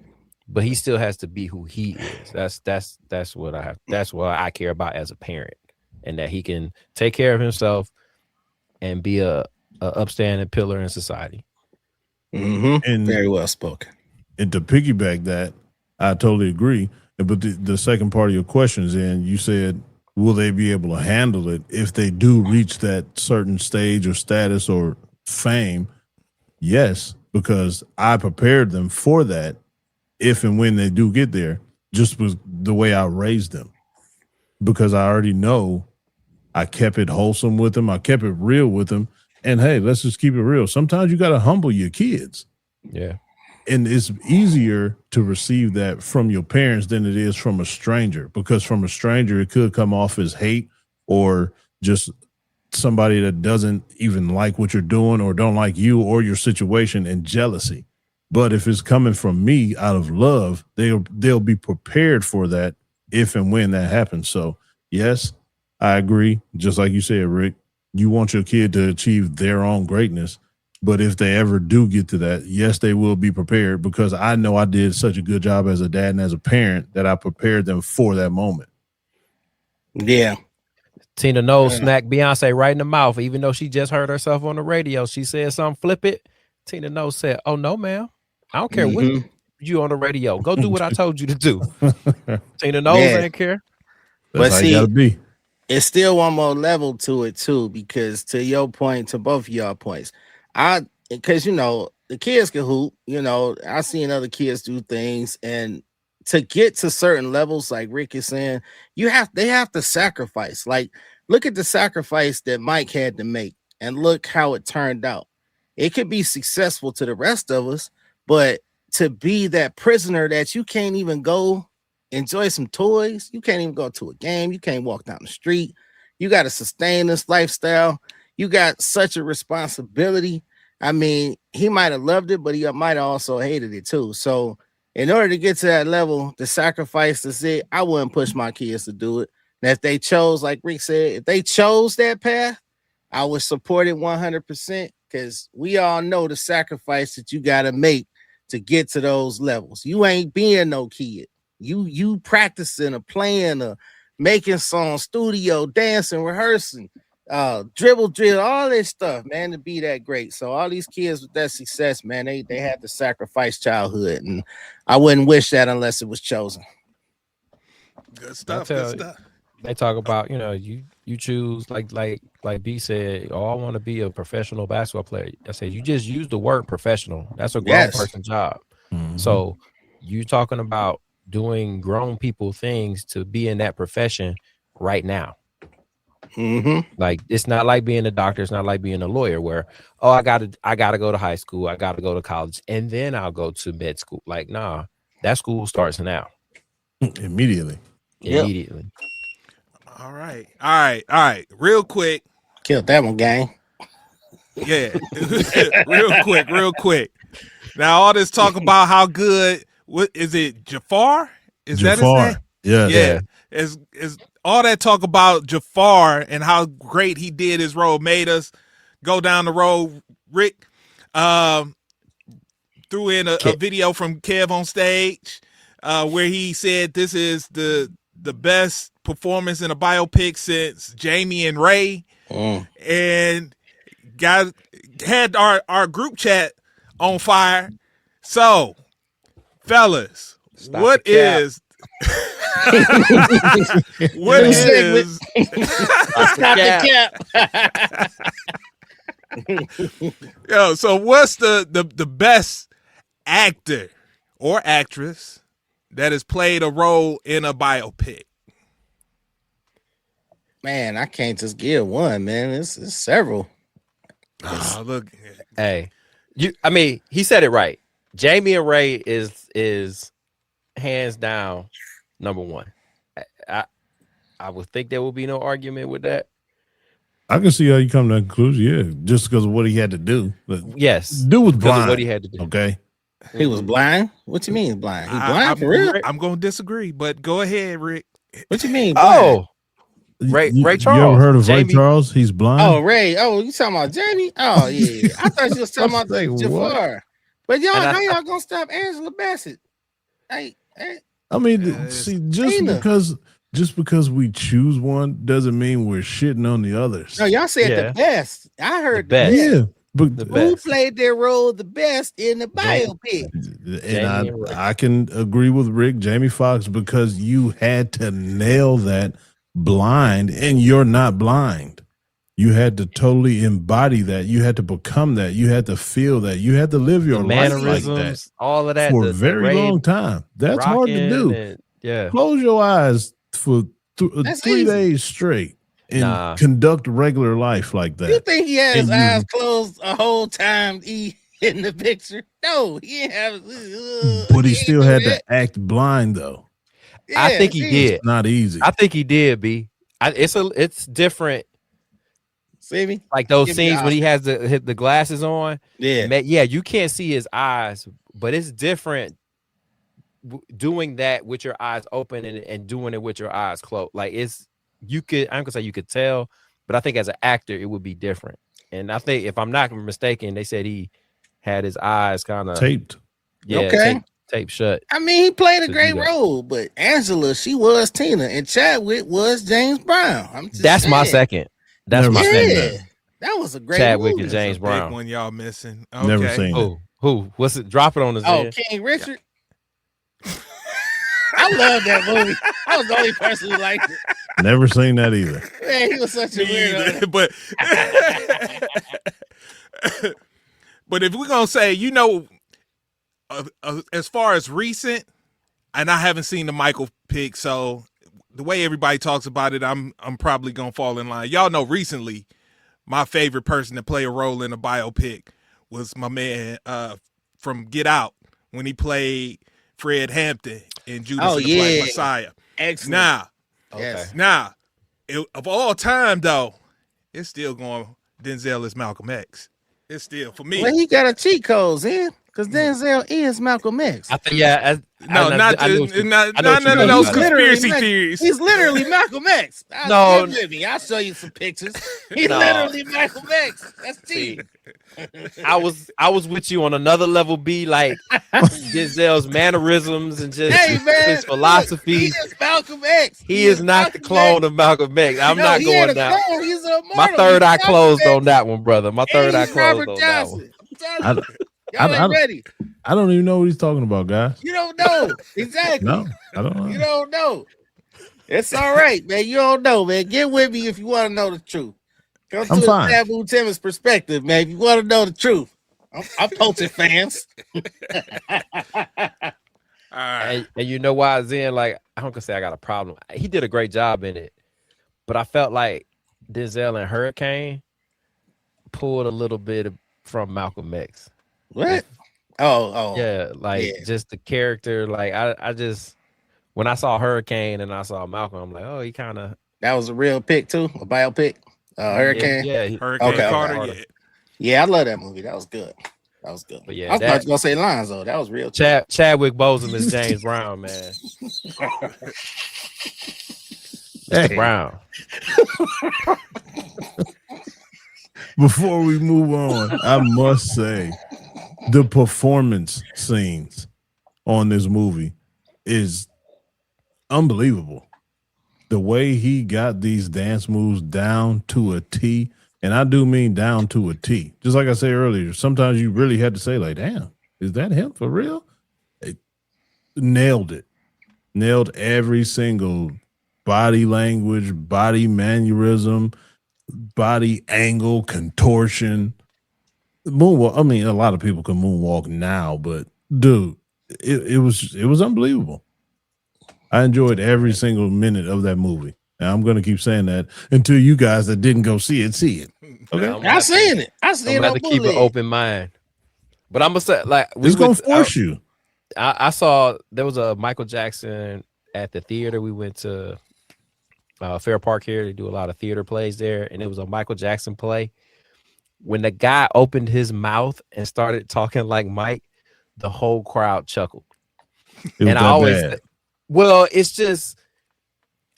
but he still has to be who he is. That's what I care about as a parent, and that he can take care of himself and be a upstanding pillar in society. And very well spoken. And to piggyback that, I totally agree. But the second part of your question is, you said, will they be able to handle it if they do reach that certain stage or status or fame? Yes, because I prepared them for that if and when they do get there, just was the way I raised them, because I already know I kept it wholesome with them. I kept it real with them. And hey, let's just keep it real. Sometimes you got to humble your kids. Yeah. And it's easier to receive that from your parents than it is from a stranger, because from a stranger, it could come off as hate or just somebody that doesn't even like what you're doing or don't like you or your situation, and jealousy. But if it's coming from me out of love, they'll be prepared for that if and when that happens. So yes, I agree. Just like you said, Rick, you want your kid to achieve their own greatness. But if they ever do get to that, yes, they will be prepared, because I know I did such a good job as a dad and as a parent that I prepared them for that moment. Yeah. Tina Knowles smacked Beyonce right in the mouth, even though she just heard herself on the radio. She said something, flip it. Tina Knowles said, "Oh no, ma'am. I don't care what you on the radio. Go do what I told you to do." Tina Knowles ain't care. That's how you gotta be. It's still one more level to it too, because to your point, to both of y'all points, because the kids can hoop. I've seen other kids do things, and to get to certain levels, like Rick is saying, they have to sacrifice. Like, look at the sacrifice that Mike had to make, and look how it turned out. It could be successful to the rest of us, but to be that prisoner that you can't even go enjoy some toys, you can't even go to a game, you can't walk down the street, you got to sustain this lifestyle, you got such a responsibility. I mean, he might have loved it, but he might have also hated it too. So in order to get to that level, the sacrifice to say, I wouldn't push my kids to do it. And if they chose, like Rick said, if they chose that path, I would support it 100%, because we all know the sacrifice that you got to make to get to those levels. You ain't being no kid. You practicing or playing or making songs, studio, dancing, rehearsing, dribble, all this stuff, man, to be that great. So all these kids with that success, man, they had to sacrifice childhood, and I wouldn't wish that unless it was chosen. Good stuff. Good stuff. They talk about, you choose, like B said, I want to be a professional basketball player. I said, you just use the word professional. That's a grown person job. Mm-hmm. So you talking about doing grown people things to be in that profession right now. Mm-hmm. Like, it's not like being a doctor. It's not like being a lawyer where, I gotta go to high school. I got to go to college, and then I'll go to med school. Like, nah, that school starts now. Immediately. All right. Real quick. Killed that one, gang. Yeah. real quick. Now, all this talk about how good, what is it, Jafar? Is Jafar. That his name? Yeah. Is all that talk about Jafar and how great he did his role, made us go down the road. Rick threw in a video from Kev on stage where he said this is the best performance in a biopic since Jamie and Ray, and had our group chat on fire. So, fellas, what is so what's the best actor or actress that has played a role in a biopic? Man, I can't just give one, man. It's several. Look. Hey, he said it right. Jamie and Ray is hands down number one. I would think there will be no argument with that. I can see how you come to that conclusion. Yeah, just because of what he had to do. But yes, dude was blind. What he had to do. Okay, he was blind. What you mean blind? He blind for real? I'm going to disagree, but go ahead, Rick. What you mean blind? Ray Charles. You ever heard of Ray Charles? He's blind. Oh, Ray. Oh, you talking about Jamie? Oh, yeah. I thought you was talking about Jafar. But y'all, how y'all gonna stop Angela Bassett? Hey. I mean, see, just because we choose one doesn't mean we're shitting on the others. No, y'all said the best. I heard the best. Yeah, but who played their role the best in the biopic? And I can agree with Rick, Jamie Foxx, because you had to nail that blind, and you're not blind. You had to totally embody that. You had to become that. You had to feel that. You had to live your life like that all of that for a very long time. That's hard to do. Yeah. Close your eyes for 3 easy. days straight and conduct regular life like that. You think he had his eyes closed a whole time he in the picture? No, he didn't have. But he still had to act blind, though. Yeah, I think he did. It's not easy. I think he did, B. It's different. See me? Like those scenes when he has the glasses on. Yeah. You can't see his eyes, but it's different doing that with your eyes open and doing it with your eyes closed. Like I'm gonna say you could tell, but I think as an actor it would be different. And I think if I'm not mistaken, they said he had his eyes kind of taped. Yeah, okay. Tape shut. I mean, he played a great role, but Angela, she was Tina, and Chadwick was James Brown. That's my second. That's my second. That was a great Chadwick movie. and James Brown. One y'all missing. Okay. Never seen it. Who? What's it? Drop it on his head. King Richard. I love that movie. I was the only person who liked it. Never seen that either. Man, he was such a weirdo. But if we're gonna say, as far as recent, and I haven't seen the Michael pick, so the way everybody talks about it, I'm probably gonna fall in line. Y'all know recently, my favorite person to play a role in a biopic was my man from Get Out when he played Fred Hampton in Judas and the Black Messiah. Excellent. Now, of all time though, it's still going. Denzel is Malcolm X. It's still for me. Well, he got a cheat codes in because Denzel is Malcolm X. I think none of those conspiracy theories. He's literally Malcolm X. I'll show you some pictures. He's literally Malcolm X. That's cheap. I was with you on another level, B, like Denzel's mannerisms and just his philosophy. He is Malcolm X. He is not the clone of Malcolm X. I'm not going down. He's a my third eye closed on that one, brother. My third eye closed on that one. Y'all ain't ready. I don't even know what he's talking about, guys. You don't know. Exactly. No, I don't know. You don't know. It's all right, man. You don't know, man. Get with me if you want to know the truth. Come to the Taboo Timmons perspective, man. If you want to know the truth, I'm poaching fans. And you know why, Zen? Like, I'm gonna say I got a problem. He did a great job in it, but I felt like Denzel and Hurricane pulled a little bit from Malcolm X. What? Oh, yeah, just the character. Like, I just when I saw Hurricane and I saw Malcolm, I'm like, oh, he kind of. That was a real pick too, a biopic. Hurricane. Yeah, Hurricane Carter. Yeah, I love that movie. That was good. But yeah, I was about to go say lines though. That was real. Chadwick Boseman is James Brown, man. Brown. Before we move on, I must say the performance scenes on this movie is unbelievable. The way he got these dance moves down to a T, and I do mean down to a T. Just like I said earlier, sometimes you really had to say, like, damn, is that him for real? It nailed it. Nailed every single body language, body mannerism, body angle, contortion. Moonwalk. I mean, a lot of people can moonwalk now, but dude, it was unbelievable. I enjoyed every single minute of that movie. And I'm going to keep saying that until you guys that didn't go see it. Okay, I seen it. I seen it. I'm to keep an open mind. But I'm gonna say, like, it's going to force you. I saw there was a Michael Jackson at the theater. We went to Fair Park here. They do a lot of theater plays there, and it was a Michael Jackson play. When the guy opened his mouth and started talking like Mike, the whole crowd chuckled. And I always, well, it's just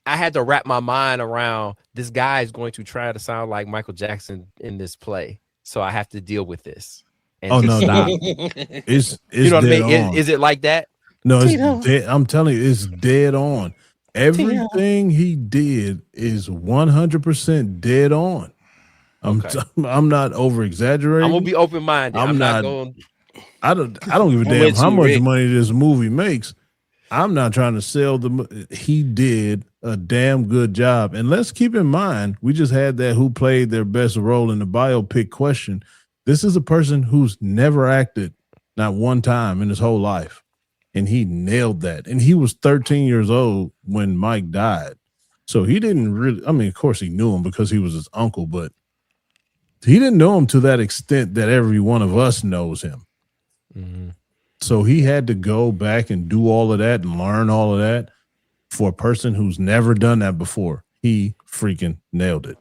I had to wrap my mind around this guy is going to try to sound like Michael Jackson in this play, so I have to deal with this. And it's you know what I mean? Is it like that? No, it's dead. I'm telling you, it's dead on. Everything he did is 100% dead on. I'm not over exaggerating. I'm gonna be open minded. I'm not going. I don't give a damn how much money this movie makes. I'm not trying to sell the. He did a damn good job. And let's keep in mind, we just had that who played their best role in the biopic question. This is a person who's never acted not one time in his whole life. And he nailed that. And he was 13 years old when Mike died. So he didn't really, I mean, of course he knew him because he was his uncle, but he didn't know him to that extent that every one of us knows him. Mm-hmm. So he had to go back and do all of that and learn all of that for a person who's never done that before. He freaking nailed it.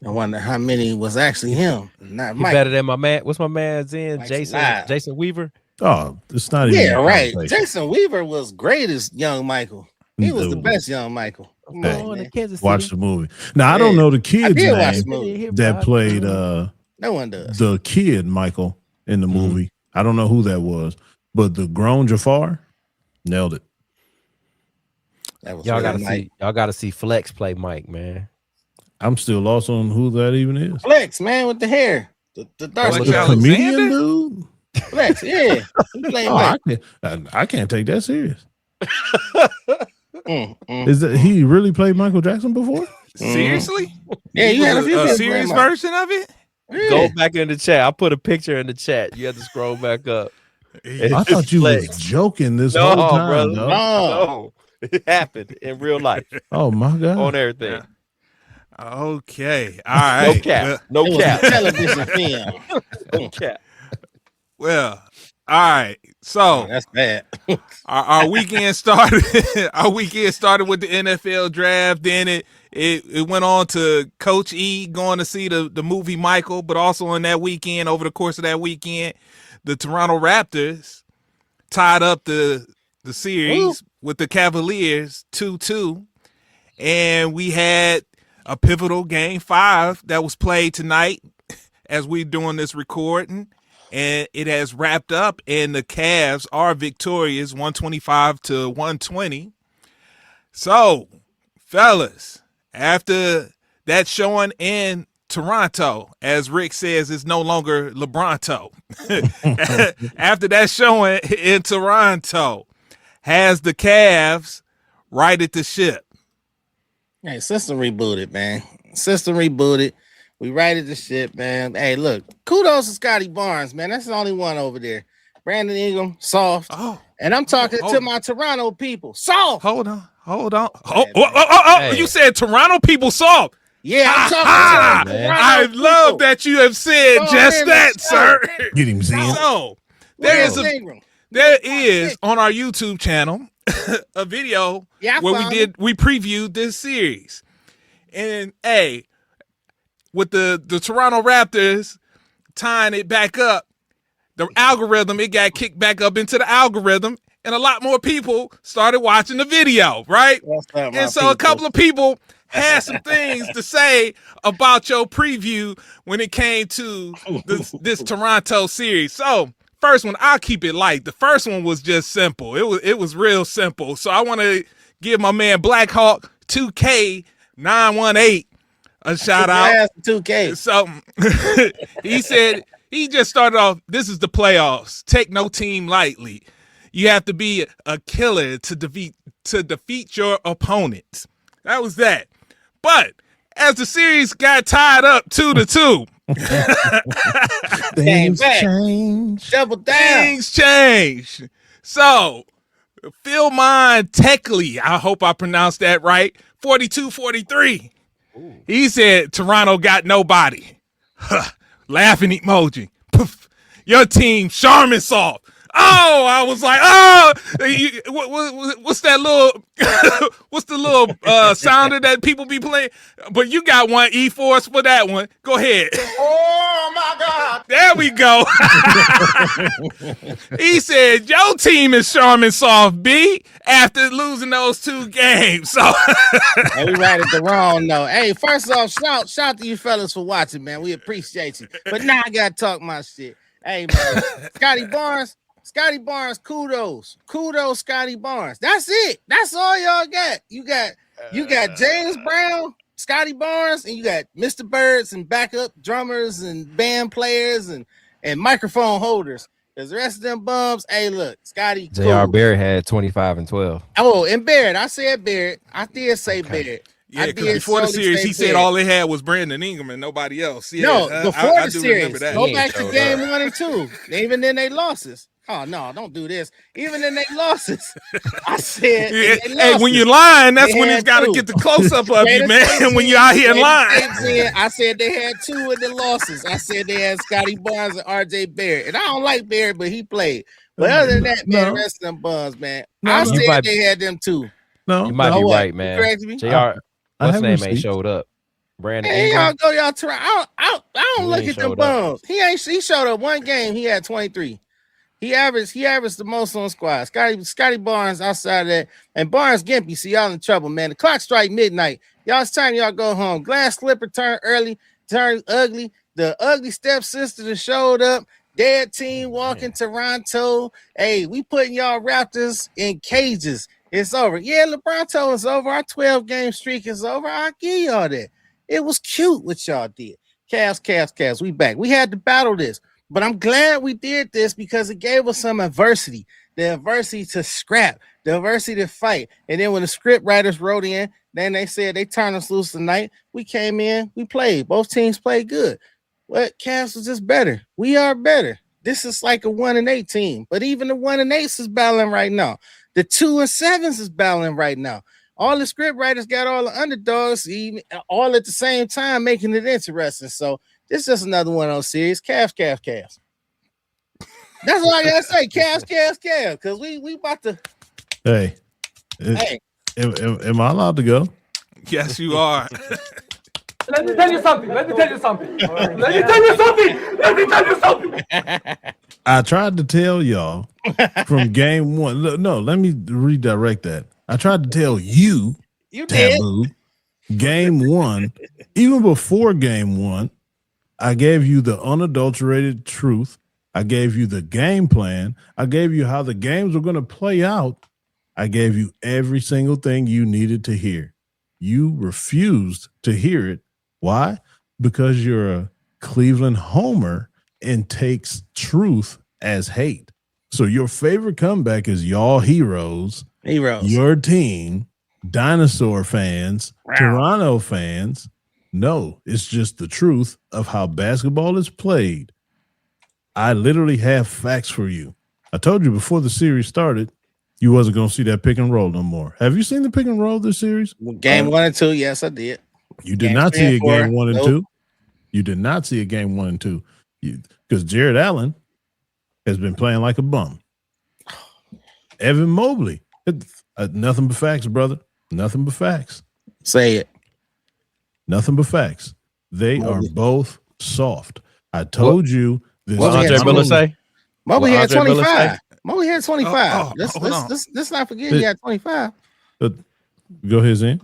I wonder how many was actually him. Not He Mike. better than my man. What's my man's in? Mike's Jason alive. Jason Weaver. Oh, it's not even. Yeah, right. conversation. Jason Weaver was great as young Michael. He was the Dude. best young Michael. Come Hey. on, man. Kansas Watch City. the movie. Now, I don't know the I kid's did watch the name movie. that played No one does. the kid Michael in the movie. I don't know who that was, but the grown Jafar nailed it. That was Y'all really gotta Mike. see. Y'all gotta see Flex play Mike, man. I'm still lost on who that even is. Flex, man, with the hair. The dark Flex The skin. Alexander? comedian dude. Flex, yeah. He played Oh, Mike. I can't take that serious. Mm. Is that he really played Michael Jackson before? Seriously? Yeah, you had a few people serious playing Mike. version of it? Yeah. Go back in the chat. I put a picture in the chat. You have to scroll back up. I thought you was Flex. joking this No, whole time. brother. dog. No. No, it happened in real life Oh my god! on everything. Okay. All right. No cap. No It was a cap. television film. No cap. Well, all right. So That's bad. our weekend started. Our weekend started with the NFL draft. Then it went on to Coach E going to see the movie Michael, but also on that weekend, over the course of that weekend, the Toronto Raptors tied up the series with the Cavaliers 2-2, and we had a pivotal game 5 that was played tonight as we're doing this recording. And it has wrapped up, and the Cavs are victorious, 125-120. So, fellas, after that showing in Toronto, as Rick says, it's no longer LeBronto. After that showing in Toronto, has the Cavs righted the ship? Hey, system rebooted, man. System rebooted. We righted the ship, man. Hey, look, kudos to Scotty Barnes, man. That's the only one over there. Brandon Ingram, soft. Oh, And I'm talking hold to on. my Toronto people. Soft. hold on. Hey. You said Toronto people soft. Yeah, I'm Ah, talking to man. Toronto I love people. that you have said Go just in that, the sir. Get him, Zen. So, Where's there's Ingram? there is on our YouTube channel a video Yeah, I where found we previewed this series. And hey, with the Toronto Raptors tying it back up, the algorithm, it got kicked back up into the algorithm, and a lot more people started watching the video, right? What's up, my And so people? a couple of people had some things to say about your preview when it came to this Toronto series. So first one, I'll keep it light. The first one was just simple. It was real simple. So I want to give my man Black Hawk 2K918 a shout out. Ass 2K. So he said he just started off, this is the playoffs. Take no team lightly. You have to be a killer to defeat your opponents. That was that. But as the series got tied up 2-2, Things back. change. Double down. things changed. So Phil Mine Techley, I hope I pronounced that right, 42-43. He said Toronto got nobody. Huh. Laughing emoji. Poof. Your team, Charmin soft. Oh, I was like, what's that little, what's the little sounder that people be playing? But you got one, E-Force, for that one. Go ahead. Oh, my God. There we go. He said, your team is Charmin soft, B, after losing those 2 games. So Hey, we right at the wrong note. Hey, first off, shout to you fellas for watching, man. We appreciate you. But now I gotta talk my shit. Hey, man, Scotty Barnes, kudos, Scotty Barnes. That's it. That's all y'all got. You got James Brown, Scotty Barnes, and you got Mr. Birds and backup drummers and band players and microphone holders. Because the rest of them bums, hey, look, Scotty. J.R. Barrett had 25 and 12. Oh, and Barrett. I said Barrett. I did say Barrett. Yeah, because before the series, he said all they had was Brandon Ingram and nobody else. Yeah, no, before I the do series, remember that. go back to game 1 and 2. Even in they losses. Oh, no, don't do this. Even in they losses, I said, hey, when you're lying, that's when he's got to get the close-up of you, man, when you're out here lying. I said they had 2 in the losses. I said they had Scotty Barnes and R.J. Barrett. And I don't like Barrett, but he played. But other than that, man, the rest of them bums, man. I said they had them too. No, you might be right, man. JR, what's his name ain't showed up. Brandon Ingram. Y'all try. I don't look at them bums. He showed up one game. He had 23. He averaged the most on the squad. Scotty Barnes outside of that. And Barnes Gimpy, see y'all in trouble, man. The clock strike midnight. It's time y'all go home. Glass slipper turned early, turned ugly. The ugly stepsister that showed up. Dead team walking Toronto. Hey, we putting y'all Raptors in cages. It's over. Yeah, LeBron told us over. Our 12-game streak is over. I'll give y'all that. It was cute what y'all did. Cavs. We back. We had to battle this. But I'm glad we did this because it gave us some adversity. The adversity to scrap. The adversity to fight. And then when the script writers wrote in, then they said they turned us loose tonight. We came in. We played. Both teams played good. But Cavs was just better. We are better. This is like a 1-8 team. But even the 1-8s is battling right now. The 2-7s is battling right now. All the script writers got all the underdogs, even all at the same time, making it interesting. So this is just another one of those series. Cavs. That's all I gotta say. Cavs. Because we about to. Hey. Am I allowed to go? Yes, you are. Let me tell you something. I tried to tell y'all from game 1. No, let me redirect that. I tried to tell you Taboo, game 1, even before game 1, I gave you the unadulterated truth. I gave you the game plan. I gave you how the games were going to play out. I gave you every single thing you needed to hear. You refused to hear it. Why? Because you're a Cleveland homer and takes truth as hate. So your favorite comeback is y'all heroes, your team, dinosaur fans, Toronto fans. No, it's just the truth of how basketball is played. I literally have facts for you. I told you before the series started, you wasn't going to see that pick and roll no more. Have you seen the pick and roll this series? Game 1 and 2, yes, I did. You did not see a game 1 and 2. You did not see a game 1 and 2 because Jared Allen has been playing like a bum. Evan Mobley, nothing but facts, brother. Nothing but facts. Say it. Nothing but facts. They are both soft. I told you this. What Andre Miller say? Mobley had 25. Mobley had 25. Let's not forget he had 25. Go ahead, Zane.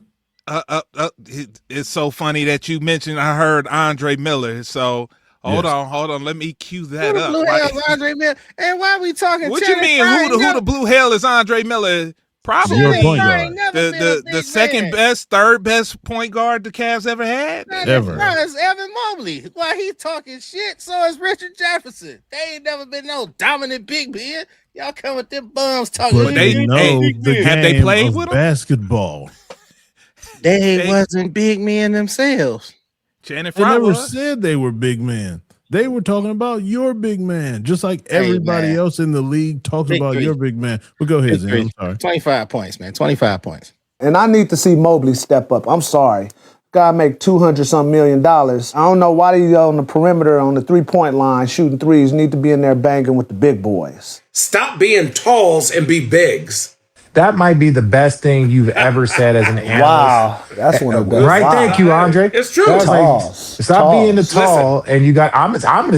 It's so funny that you mentioned. I heard Andre Miller. So hold on. Let me cue that up. Blue hell is Andre Miller? And why are we talking? What you mean? Who the blue hell is Andre Miller? Probably your point guard. The second best, third best point guard the Cavs ever had. Ever. It's Evan Mobley. While he's talking shit, so is Richard Jefferson. They ain't never been no dominant big man. Y'all come with them bums talking. But they know the have they played with them? Basketball. They wasn't big men themselves. Channing They Frye never said they were big men. They were talking about your big man, just like everybody else in the league talks about your big man. But go ahead, Zane. I'm sorry. 25 points, man. 25 points. And I need to see Mobley step up. I'm sorry. Guy make $200-some million. I don't know why he's on the perimeter on the three-point line shooting threes. Need to be in there banging with the big boys. Stop being talls and be bigs. That might be the best thing you've ever said as an analyst. Wow, that's one of the best. Right, thank you, Andre. It's true. Stop being the tall, and you got.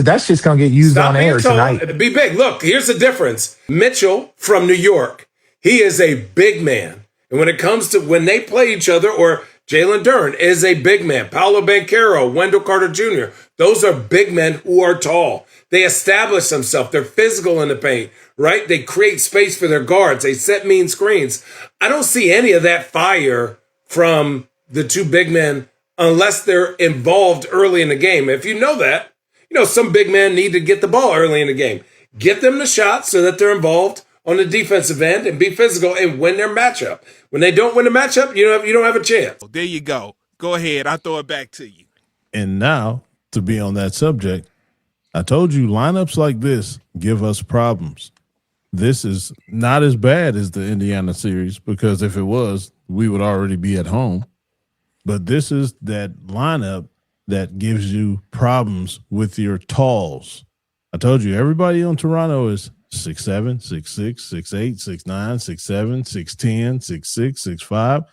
That's just gonna get used on air tonight. Be big. Look, here's the difference. Mitchell from New York, he is a big man, and when it comes to when they play each other, or Jalen Duren is a big man. Paolo Banchero, Wendell Carter Jr. Those are big men who are tall. They establish themselves. They're physical in the paint, right? They create space for their guards. They set mean screens. I don't see any of that fire from the two big men unless they're involved early in the game. If you know that, some big men need to get the ball early in the game. get them the shot so that they're involved on the defensive end and be physical and win their matchup. When they don't win the matchup, you don't have a chance. There you go. Go ahead. I'll throw it back to you. And now, to be on that subject, I told you lineups like this give us problems. This is not as bad as the Indiana series, because if it was, we would already be at home. But this is that lineup that gives you problems with your talls. I told you, everybody on Toronto is 6'7", 6'6", 6'8", 6'9", 6'7", 6'10", 6'6", 6'5".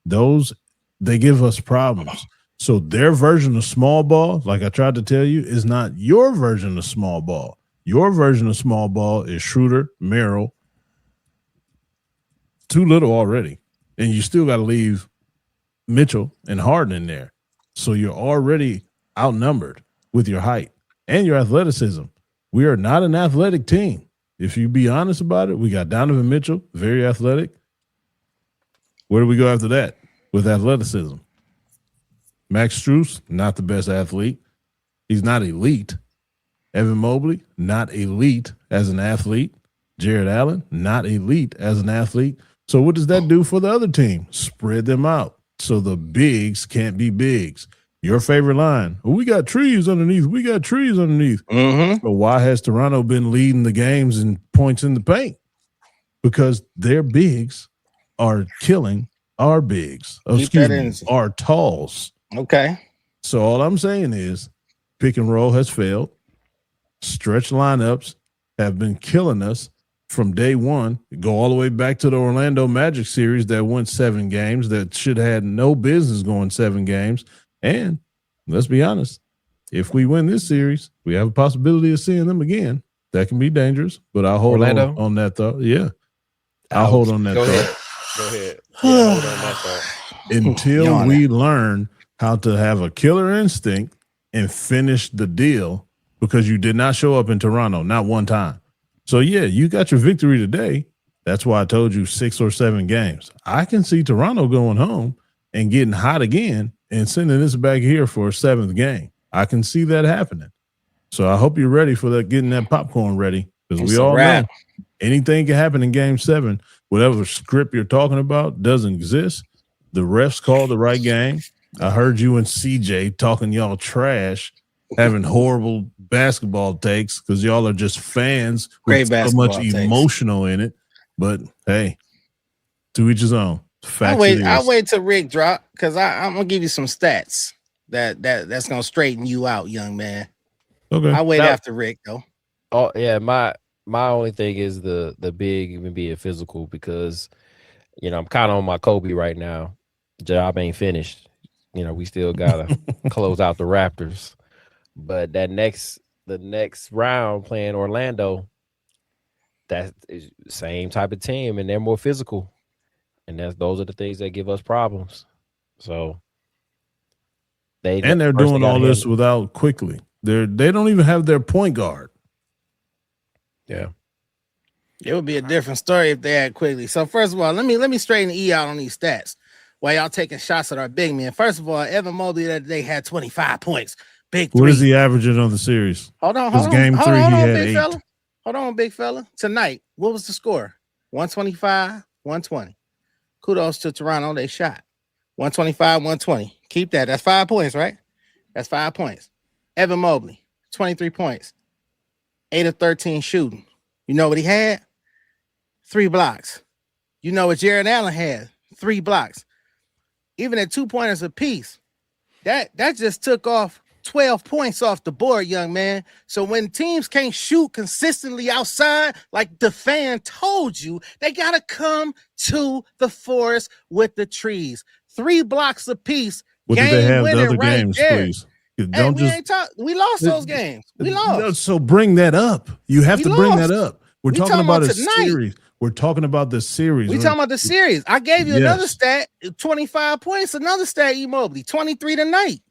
Those, they give us problems. So their version of small ball, like I tried to tell you, is not your version of small ball. Your version of small ball is Schroeder, Merrill. Too little already. And you still got to leave Mitchell and Harden in there. So you're already outnumbered with your height and your athleticism. We are not an athletic team. If you be honest about it, we got Donovan Mitchell, very athletic. Where do we go after that with athleticism? Max Strus, not the best athlete. He's not elite. Evan Mobley, not elite as an athlete. Jared Allen, not elite as an athlete. So what does that do for the other team? Spread them out so the bigs can't be bigs. Your favorite line, we got trees underneath. We got trees underneath. Mm-hmm. So why has Toronto been leading the games in points in the paint? Because their bigs are killing our bigs. Our talls. Okay. So all I'm saying is pick and roll has failed. Stretch lineups have been killing us from day one. Go all the way back to the Orlando Magic series that went 7 games that should have had no business going 7 games. And let's be honest, if we win this series, we have a possibility of seeing them again. That can be dangerous, but I'll hold on that thought. Yeah. I'll hold on that thought. Go ahead. Yeah, hold on that thought. Until we learn how to have a killer instinct and finish the deal, because you did not show up in Toronto, not one time. So, yeah, you got your victory today. That's why I told you 6 or 7 games. I can see Toronto going home and getting hot again and sending this back here for a 7th game. I can see that happening. So I hope you're ready for that, getting that popcorn ready, because we all know anything can happen in game 7. Whatever script you're talking about doesn't exist. The refs called the right game. I heard you and CJ talking y'all trash, having horrible basketball takes because y'all are just fans with so much emotional in it. But hey, to each his own. I'll wait till Rick drop, because I'm gonna give you some stats that's gonna straighten you out, young man. Okay. I'll wait after Rick though. Oh yeah, my only thing is the big even being physical, because I'm kind of on my Kobe right now. Job ain't finished. We still gotta close out the Raptors. But the next round playing Orlando, that is the same type of team, and they're more physical. And those are the things that give us problems. So they're doing all this without Quickly. They don't even have their point guard. Yeah. It would be a different story if they had Quickly. So first of all, let me straighten E out on these stats while y'all taking shots at our big men. First of all, Evan Mobley that day had 25 points. Big 3. What is he averaging on the series? Hold on. Game 3, he had 8. Fella. Hold on, big fella. Tonight, what was the score? 125, 120. Kudos to Toronto. They shot 125, 120. Keep that. That's 5 points, right? That's 5 points. Evan Mobley, 23 points, 8 of 13 shooting. You know what he had? 3 blocks. You know what Jared Allen had? 3 blocks. Even at 2-pointers apiece, that just took off 12 points off the board, young man. So when teams can't shoot consistently outside, like the fan told you, they got to come to the forest with the trees. 3 blocks apiece. What did they have the other right games, there. please? We lost those games. We lost. So bring that up. You have to bring that up. We're We talking about a tonight. series. We're talking about the series. We talking about the series. I gave you Yes. another stat, 25 points. Another stat, E. Mobley, 23 tonight.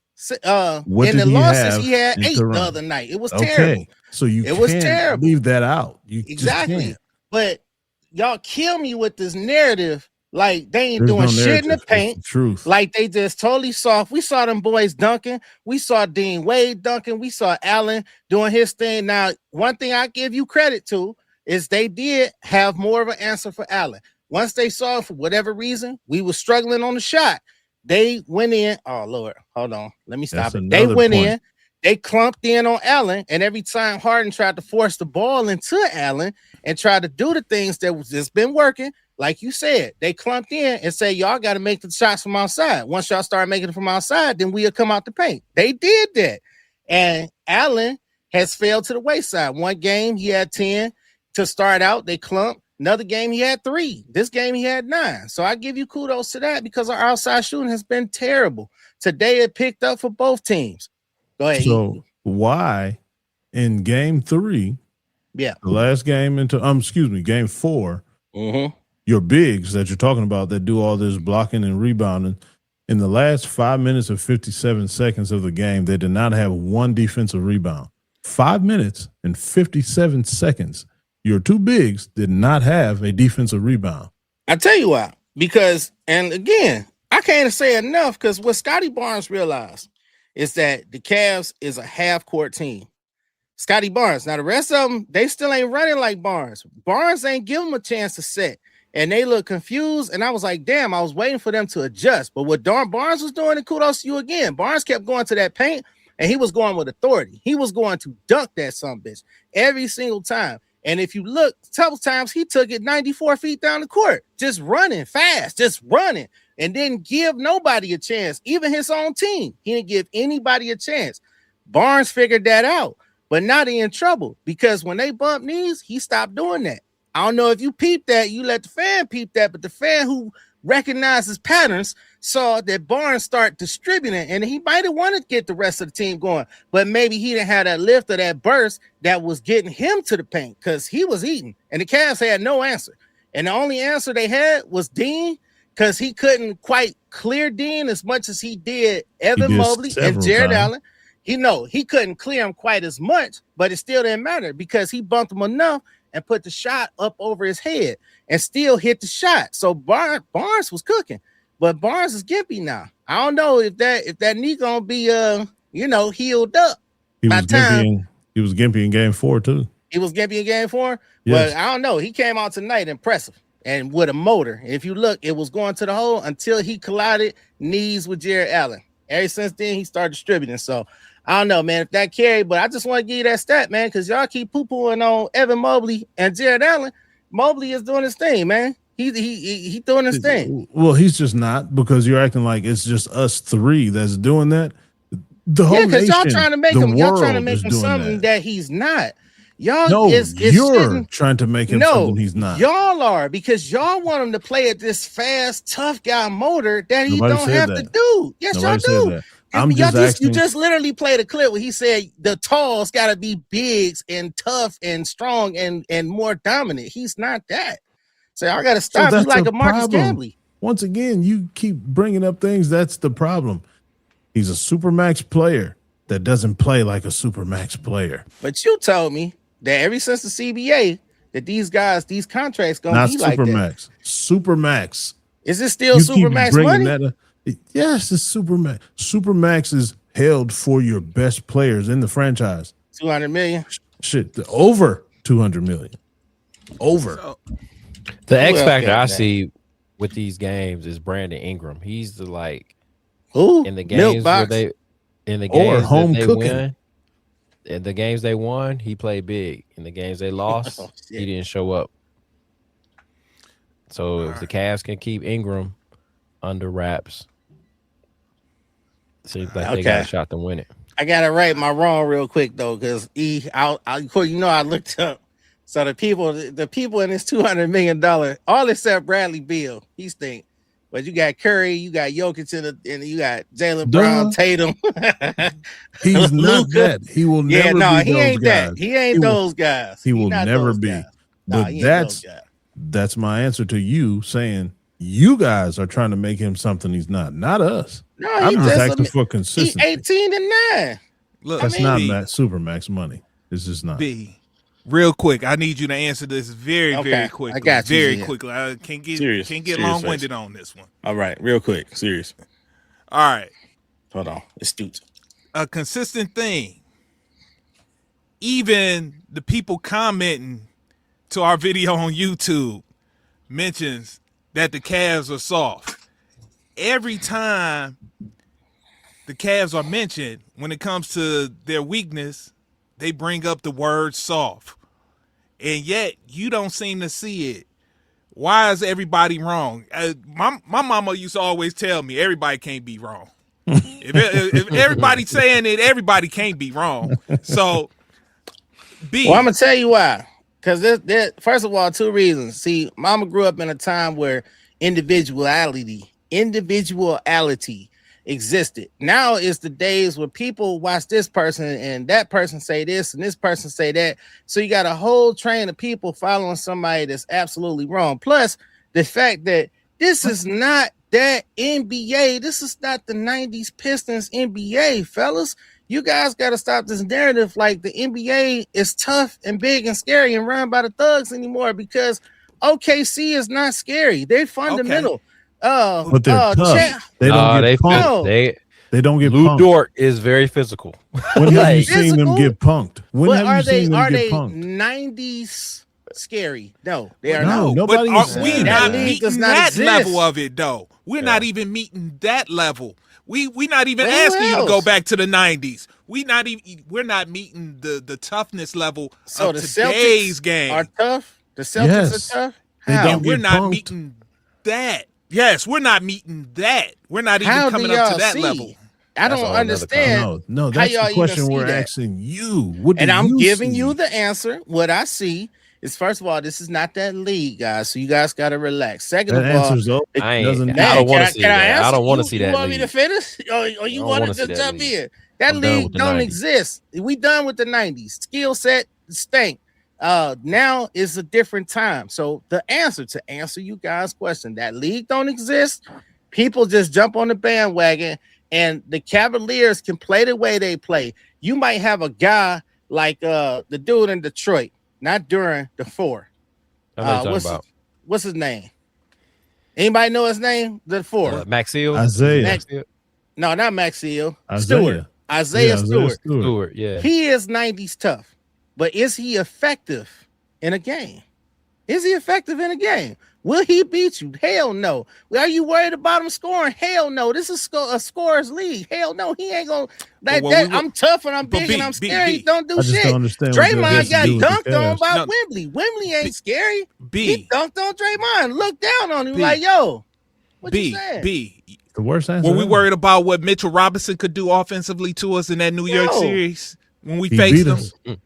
What in did the he losses, have he had in 8 Toronto? the other night. It was terrible. So It was terrible. leave that out. You just Exactly. can't. But y'all kill me with this narrative Like they ain't There's doing no shit in the narrative. It's paint. the truth. Like they just totally soft. We saw them boys dunking. We saw Dean Wade dunking. We saw Allen doing his thing. Now, one thing I give you credit to is they did have more of an answer for Allen. Once they saw, for whatever reason, we were struggling on the shot. They went in. Oh Lord, hold on. Let me stop it. They went in. They clumped in on Allen, and every time Harden tried to force the ball into Allen and tried to do the things that was just been working, like you said, they clumped in and say, y'all got to make the shots from outside. Once y'all start making it from outside, then we'll come out the paint. They did that. And Allen has failed to the wayside. One game, he had 10 to start out. They clumped. Another game, he had 3. This game, he had 9. So I give you kudos to that because our outside shooting has been terrible. Today, it picked up for both teams. Go ahead. So why in game 3, the last game into game 4, your bigs that you're talking about that do all this blocking and rebounding, in the last 5 minutes and 57 seconds of the game, they did not have one defensive rebound. 5 minutes and 57 seconds. Your 2 bigs did not have a defensive rebound. I tell you why. Because, and again, I can't say enough because what Scotty Barnes realized is that the Cavs is a half-court team. Scotty Barnes. Now, the rest of them, they still ain't running like Barnes. Barnes ain't give them a chance to set. And they look confused. And I was like, damn, I was waiting for them to adjust. But what Barnes was doing, and kudos to you again, Barnes kept going to that paint, and he was going with authority. He was going to dunk that sumbitch every single time. And if you look, several times he took it 94 feet down the court, just running fast, just running, and didn't give nobody a chance, even his own team. He didn't give anybody a chance. Barnes figured that out, but now they're in trouble because when they bump knees, he stopped doing that. I don't know if you peeped that, you let the fan peep that, but the fan who recognizes patterns saw that Barnes start distributing, and he might have wanted to get the rest of the team going, but maybe he didn't have that lift or that burst that was getting him to the paint because he was eating, and the Cavs had no answer. And the only answer they had was Dean, because he couldn't quite clear Dean as much as he did Evan Mobley and Jared Allen. He couldn't clear him quite as much, but it still didn't matter because he bumped him enough and put the shot up over his head and still hit the shot. So Barnes was cooking, but Barnes is gimpy now. I don't know if that knee gonna be healed up. He was gimpy in game 4 too. He was gimpy in game 4, yes. But I don't know. He came out tonight impressive and with a motor. If you look, it was going to the hole until he collided knees with Jared Allen. Ever since then, he started distributing. So I don't know, man, if that carried, but I just want to give you that stat, man, because y'all keep poo-pooing on Evan Mobley and Jared Allen. Mobley is doing his thing, man. He doing his thing. Well, he's just not, because you're acting like it's just us 3 that's doing that. The whole because nation, y'all trying to make him something that he's not. Y'all you're trying to make him something he's not. Y'all are, because y'all want him to play at this fast, tough guy motor that he don't have to do. Yes, y'all do. You just literally played a clip where he said the talls got to be bigs and tough and strong and more dominant. He's not that. So I got to stop. He's like a Marcus Gamble. Once again, you keep bringing up things. That's the problem. He's a supermax player that doesn't play like a supermax player. But you told me that ever since the CBA, that these contracts gonna be like that. Supermax. Is it still supermax money? Yes, it's supermax. Supermax is held for your best players in the franchise. 200 million. Shit, over 200 million. Over. The X factor I see with these games is Brandon Ingram. He's the in the games where they home that they cooking. win. In the games they won, he played big. In the games they lost, he didn't show up. So if the Cavs can keep Ingram under wraps, seems like they got a shot to win it. I gotta right my wrong real quick though, because I looked up. So the people in this $200 million, all except Bradley Beal, he stink. But you got Curry, you got Jokic, and you got Jaylen Brown, Tatum. He's not that. He will never be those guys. That. He ain't those guys. He will never be. But that's my answer to you saying you guys are trying to make him something he's not. Not us. No, I'm just asking for consistency. He 18-9. Look, that's not that supermax money. It's just not. Real quick, I need you to answer this very quickly. I got you. Very quickly. I can't get long-winded on this one. All right, real quick, serious. All right. Hold on, astute. A consistent thing. Even the people commenting to our video on YouTube mentions that the Cavs are soft. Every time the Cavs are mentioned, when it comes to their weakness, they bring up the word soft. And yet you don't seem to see it. Why is everybody wrong? My mama used to always tell me everybody can't be wrong. if everybody's saying it, everybody can't be wrong. So, Well, I'm gonna tell you why. Because there, first of all, two reasons. See, mama grew up in a time where individuality existed. Now is the days where people watch this person and that person say this and this person say that. So you got a whole train of people following somebody that's absolutely wrong. Plus the fact that this is not that NBA. This is not the 90s Pistons NBA, fellas. You guys got to stop this narrative like the NBA is tough and big and scary and run by the thugs anymore, because OKC is not scary. They're fundamental. Okay. But they're tough. They don't get punked. They don't get punked. Dort is very physical. When have you seen them get punked? When have you seen them get punked? 90s scary? No, they are not. But Nobody. We're not meeting that level of it, though. We're not even meeting that level. We're not even asking you to go back to the 90s. We're not meeting the toughness level of today's game. Are tough? The Celtics are tough? How? We're not meeting that. Yes, we're not meeting that. We're not even coming up to that level. I don't understand. No, that's the question we're asking you. And I'm giving you the answer. What I see is, first of all, this is not that league, guys. So you guys got to relax. Second of all, I don't want to see that. I don't want to see that. You want me to finish? Or you want to jump in? That league don't exist. We done with the 90s. Skill set stink. Now is a different time. So the answer to answer you guys' question, that league don't exist. People just jump on the bandwagon, and the Cavaliers can play the way they play. You might have a guy like the dude in Detroit, not during the 4. What's his name? Anybody know his name? The 4. Maxiel. Isaiah. No, not Maxiel. Isaiah Stewart. Yeah. He is 90s tough. But is he effective in a game? Will he beat you? Hell no. Are you worried about him scoring? Hell no. This is a scorer's league. Hell no. He ain't going to. I'm tough and I'm big and I'm scary. Don't do shit. Draymond got dunked on by Wembley. Wembley ain't scary. He dunked on Draymond. Looked down on him like, yo, what you saying? The worst answer. Were we worried about what Mitchell Robinson could do offensively to us in that New York series when we faced him?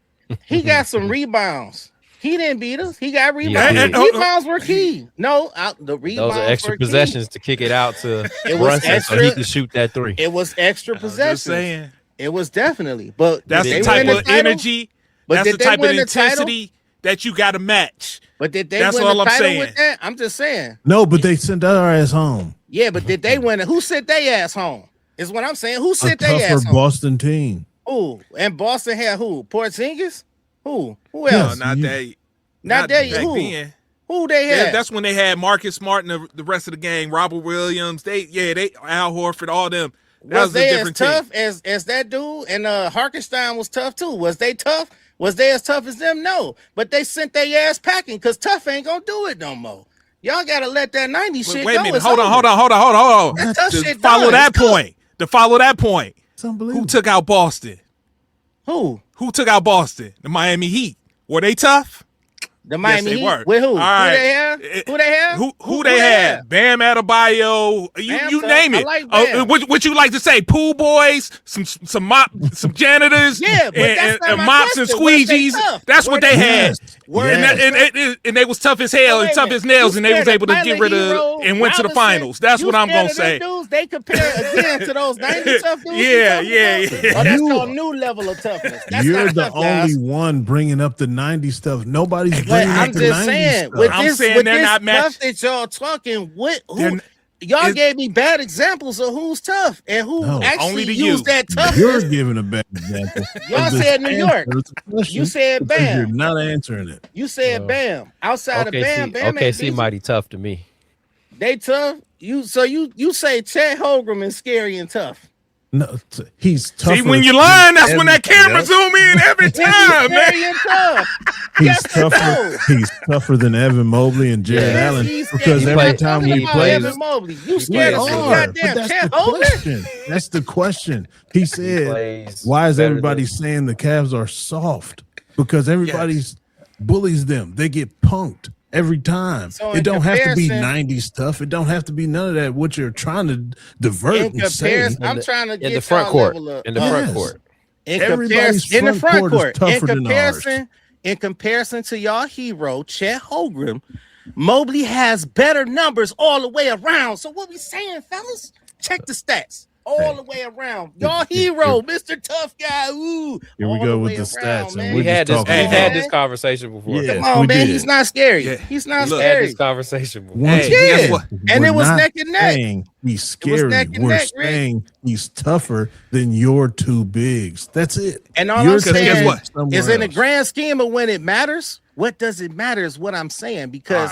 He got some rebounds. He didn't beat us. He got rebounds. Rebounds were key. No, the rebounds. Those are extra possessions to kick it out to Brunson so he could shoot that 3. It was extra possessions. It was definitely. But that's the type of energy. That's the type of intensity that you got to match. But did they win the title with that? I'm just saying. No, but they sent our ass home. Yeah, but did they win it? Who sent their ass home? Is what I'm saying. Who sent their ass home? Boston team. Who? And Boston had who? Porzingis? Who else? No, not that. Who? Then. Who they had? That's when they had Marcus Smart and the rest of the gang, Robert Williams. They Al Horford, all them. Was they as tough as that dude? And Harkenstein was tough too. Was they tough? Was they as tough as them? No. But they sent their ass packing because tough ain't gonna do it no more. Y'all gotta let that 90s shit go. Wait a minute. Hold on. To follow that point. Who took out Boston? Who took out Boston? The Miami Heat. Were they tough? The Miami Heat? Were. With who? All right. Who they have? Who they had? Bam Adebayo. You name it. Like what you like to say? Pool boys, some janitors, yeah, and mops and squeegees. That's what they had. And they was tough as hell and tough as nails, and they was able to get rid of and went to the finals. That's what I'm gonna say. Dudes, they compare again to those 90 tough dudes. Yeah. Oh, that's a new level of toughness. You're the only one bringing up the 90 stuff. Nobody's bringing up the 90 stuff. I'm saying they're not matched. That y'all talking with who? Y'all gave me bad examples of who's tough and who actually only to used that toughness. You're giving a bad example. Y'all said New York. You said Bam. You're not answering it. You said Bam. Outside of Bam, Bam ain't OKC mighty tough to me. They tough. You say Chet Holmgren is scary and tough. No, he's tough. See, when you're lying, that's when that camera zoom in every time, man. He's tougher. He's tougher than Evan Mobley and Jared Allen because every time he plays, Evan Mobley, you scared of goddamn Chet Holmgren? That's the question. He said, "Why is everybody saying the Cavs are soft?" Because everybody bullies them. They get punked every time. So it don't have to be 90s stuff. It don't have to be none of that. What you're trying to divert and say. I'm trying to get in the front court. In the front court. In the front court. In comparison to y'all hero, Chet Holmgren, Mobley has better numbers all the way around. So what we saying, fellas? Check the stats. All the way around. Y'all hero, Mr. Tough Guy. Ooh. Here we go with the stats. Man. We had this conversation before. Yeah, come on, man. He's not scary. Yeah. He's not scary. Had this conversation before. Guess what? And it was neck and neck. He's scary. We're saying he's tougher than your two bigs. That's it. And all I'm saying is in the grand scheme of when it matters, what does it matter is what I'm saying. Because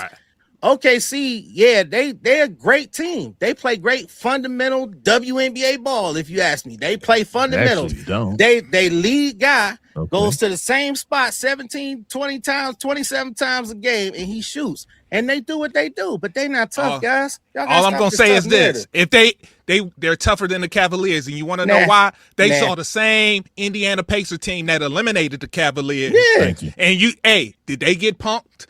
OKC, they're a great team. They play great fundamental WNBA ball, if you ask me. They play fundamentals. They lead guy goes to the same spot 17, 20 times, 27 times a game, and he shoots. And they do what they do, but they're not tough, guys. All I'm going to say is this. If they're tougher than the Cavaliers, and you want to know why? They saw the same Indiana Pacers team that eliminated the Cavaliers. Yeah. Thank you. And did they get punked?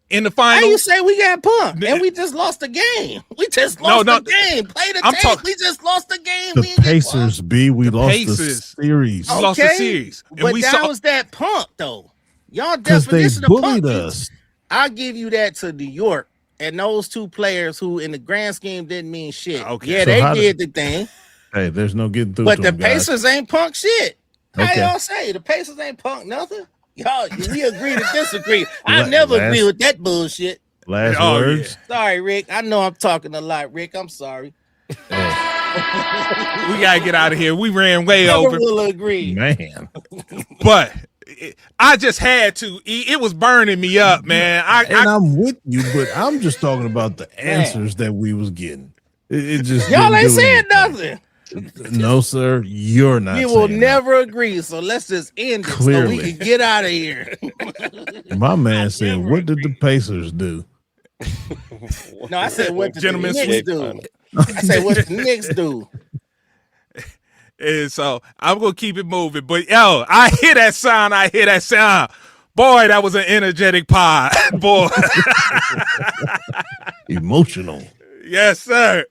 In the finals, how you say we got punked and we just lost the game? We just lost the game. Play the tape. We just lost the game. The Pacers, we lost the series. Okay. Lost the series. And but that was that punk, though. Y'all definition of punk. Us. I'll give you that to New York and those two players who, in the grand scheme, didn't mean shit. Okay. Yeah, so they did the thing. Hey, there's no getting through. But the Pacers ain't punk shit. How y'all say the Pacers ain't punk nothing? Y'all, we agree to disagree. I never agree with that bullshit. Last words. Yeah. Sorry, Rick. I know I'm talking a lot, Rick. I'm sorry. We gotta get out of here. We ran way over. Will agree, man. But I just had to. It was burning me up, man. I'm with you, but I'm just talking about the answers that we was getting. It just y'all ain't saying nothing. No, sir, you're not. We will never agree, so let's just end it so we can get out of here. My man said, "What did the Pacers do?" No, I said, "What did the Knicks do?" I said, "What the Knicks do?" And so I'm gonna keep it moving, but I hear that sound. Boy, that was an energetic pod, boy. Emotional. Yes, sir.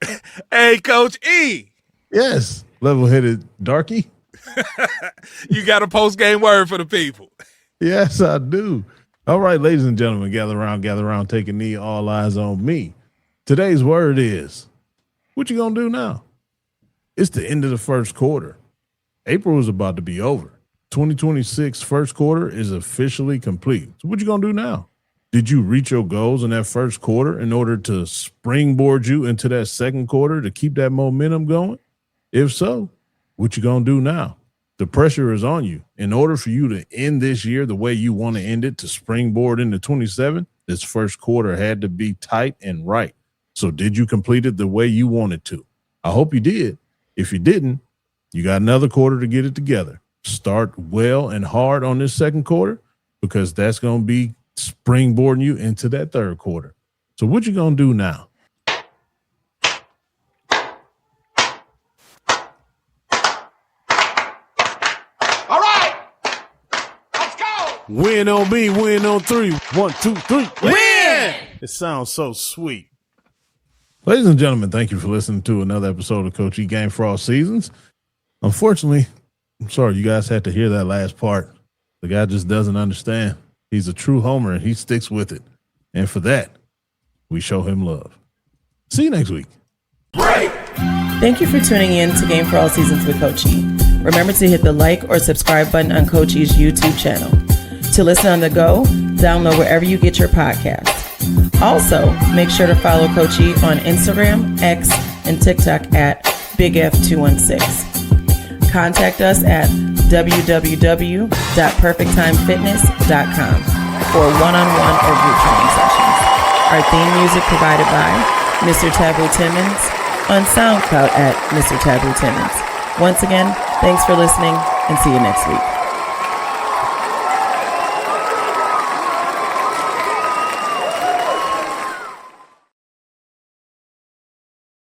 Hey, Coach E. Yes, level-headed darky. You got a post-game word for the people. Yes, I do. All right, ladies and gentlemen, gather around, take a knee, all eyes on me. Today's word is, what you gonna do now? It's the end of the first quarter. April is about to be over. 2026 first quarter is officially complete. So what you gonna do now? Did you reach your goals in that first quarter in order to springboard you into that second quarter to keep that momentum going? If so, what you gonna do now? The pressure is on you. In order for you to end this year the way you want to end it, to springboard into 27, this first quarter had to be tight and right. So did you complete it the way you wanted to? I hope you did. If you didn't, you got another quarter to get it together. Start well and hard on this second quarter because that's going to be springboarding you into that third quarter. So what you going to do now? Win on me, win on three. 1, 2, 3. Win! It sounds so sweet. Ladies and gentlemen, thank you for listening to another episode of Coach E Game for All Seasons. Unfortunately, I'm sorry you guys had to hear that last part. The guy just doesn't understand. He's a true homer and he sticks with it. And for that, we show him love. See you next week. Right. Thank you for tuning in to Game for All Seasons with Coach E. Remember to hit the like or subscribe button on Coach E's YouTube channel. To listen on the go, download wherever you get your podcasts. Also, make sure to follow Coach E on Instagram, X, and TikTok at BigF216. Contact us at www.perfecttimefitness.com for one-on-one or group training sessions. Our theme music provided by Mr. Taboo Timmons on SoundCloud at Mr. Taboo Timmons. Once again, thanks for listening and see you next week.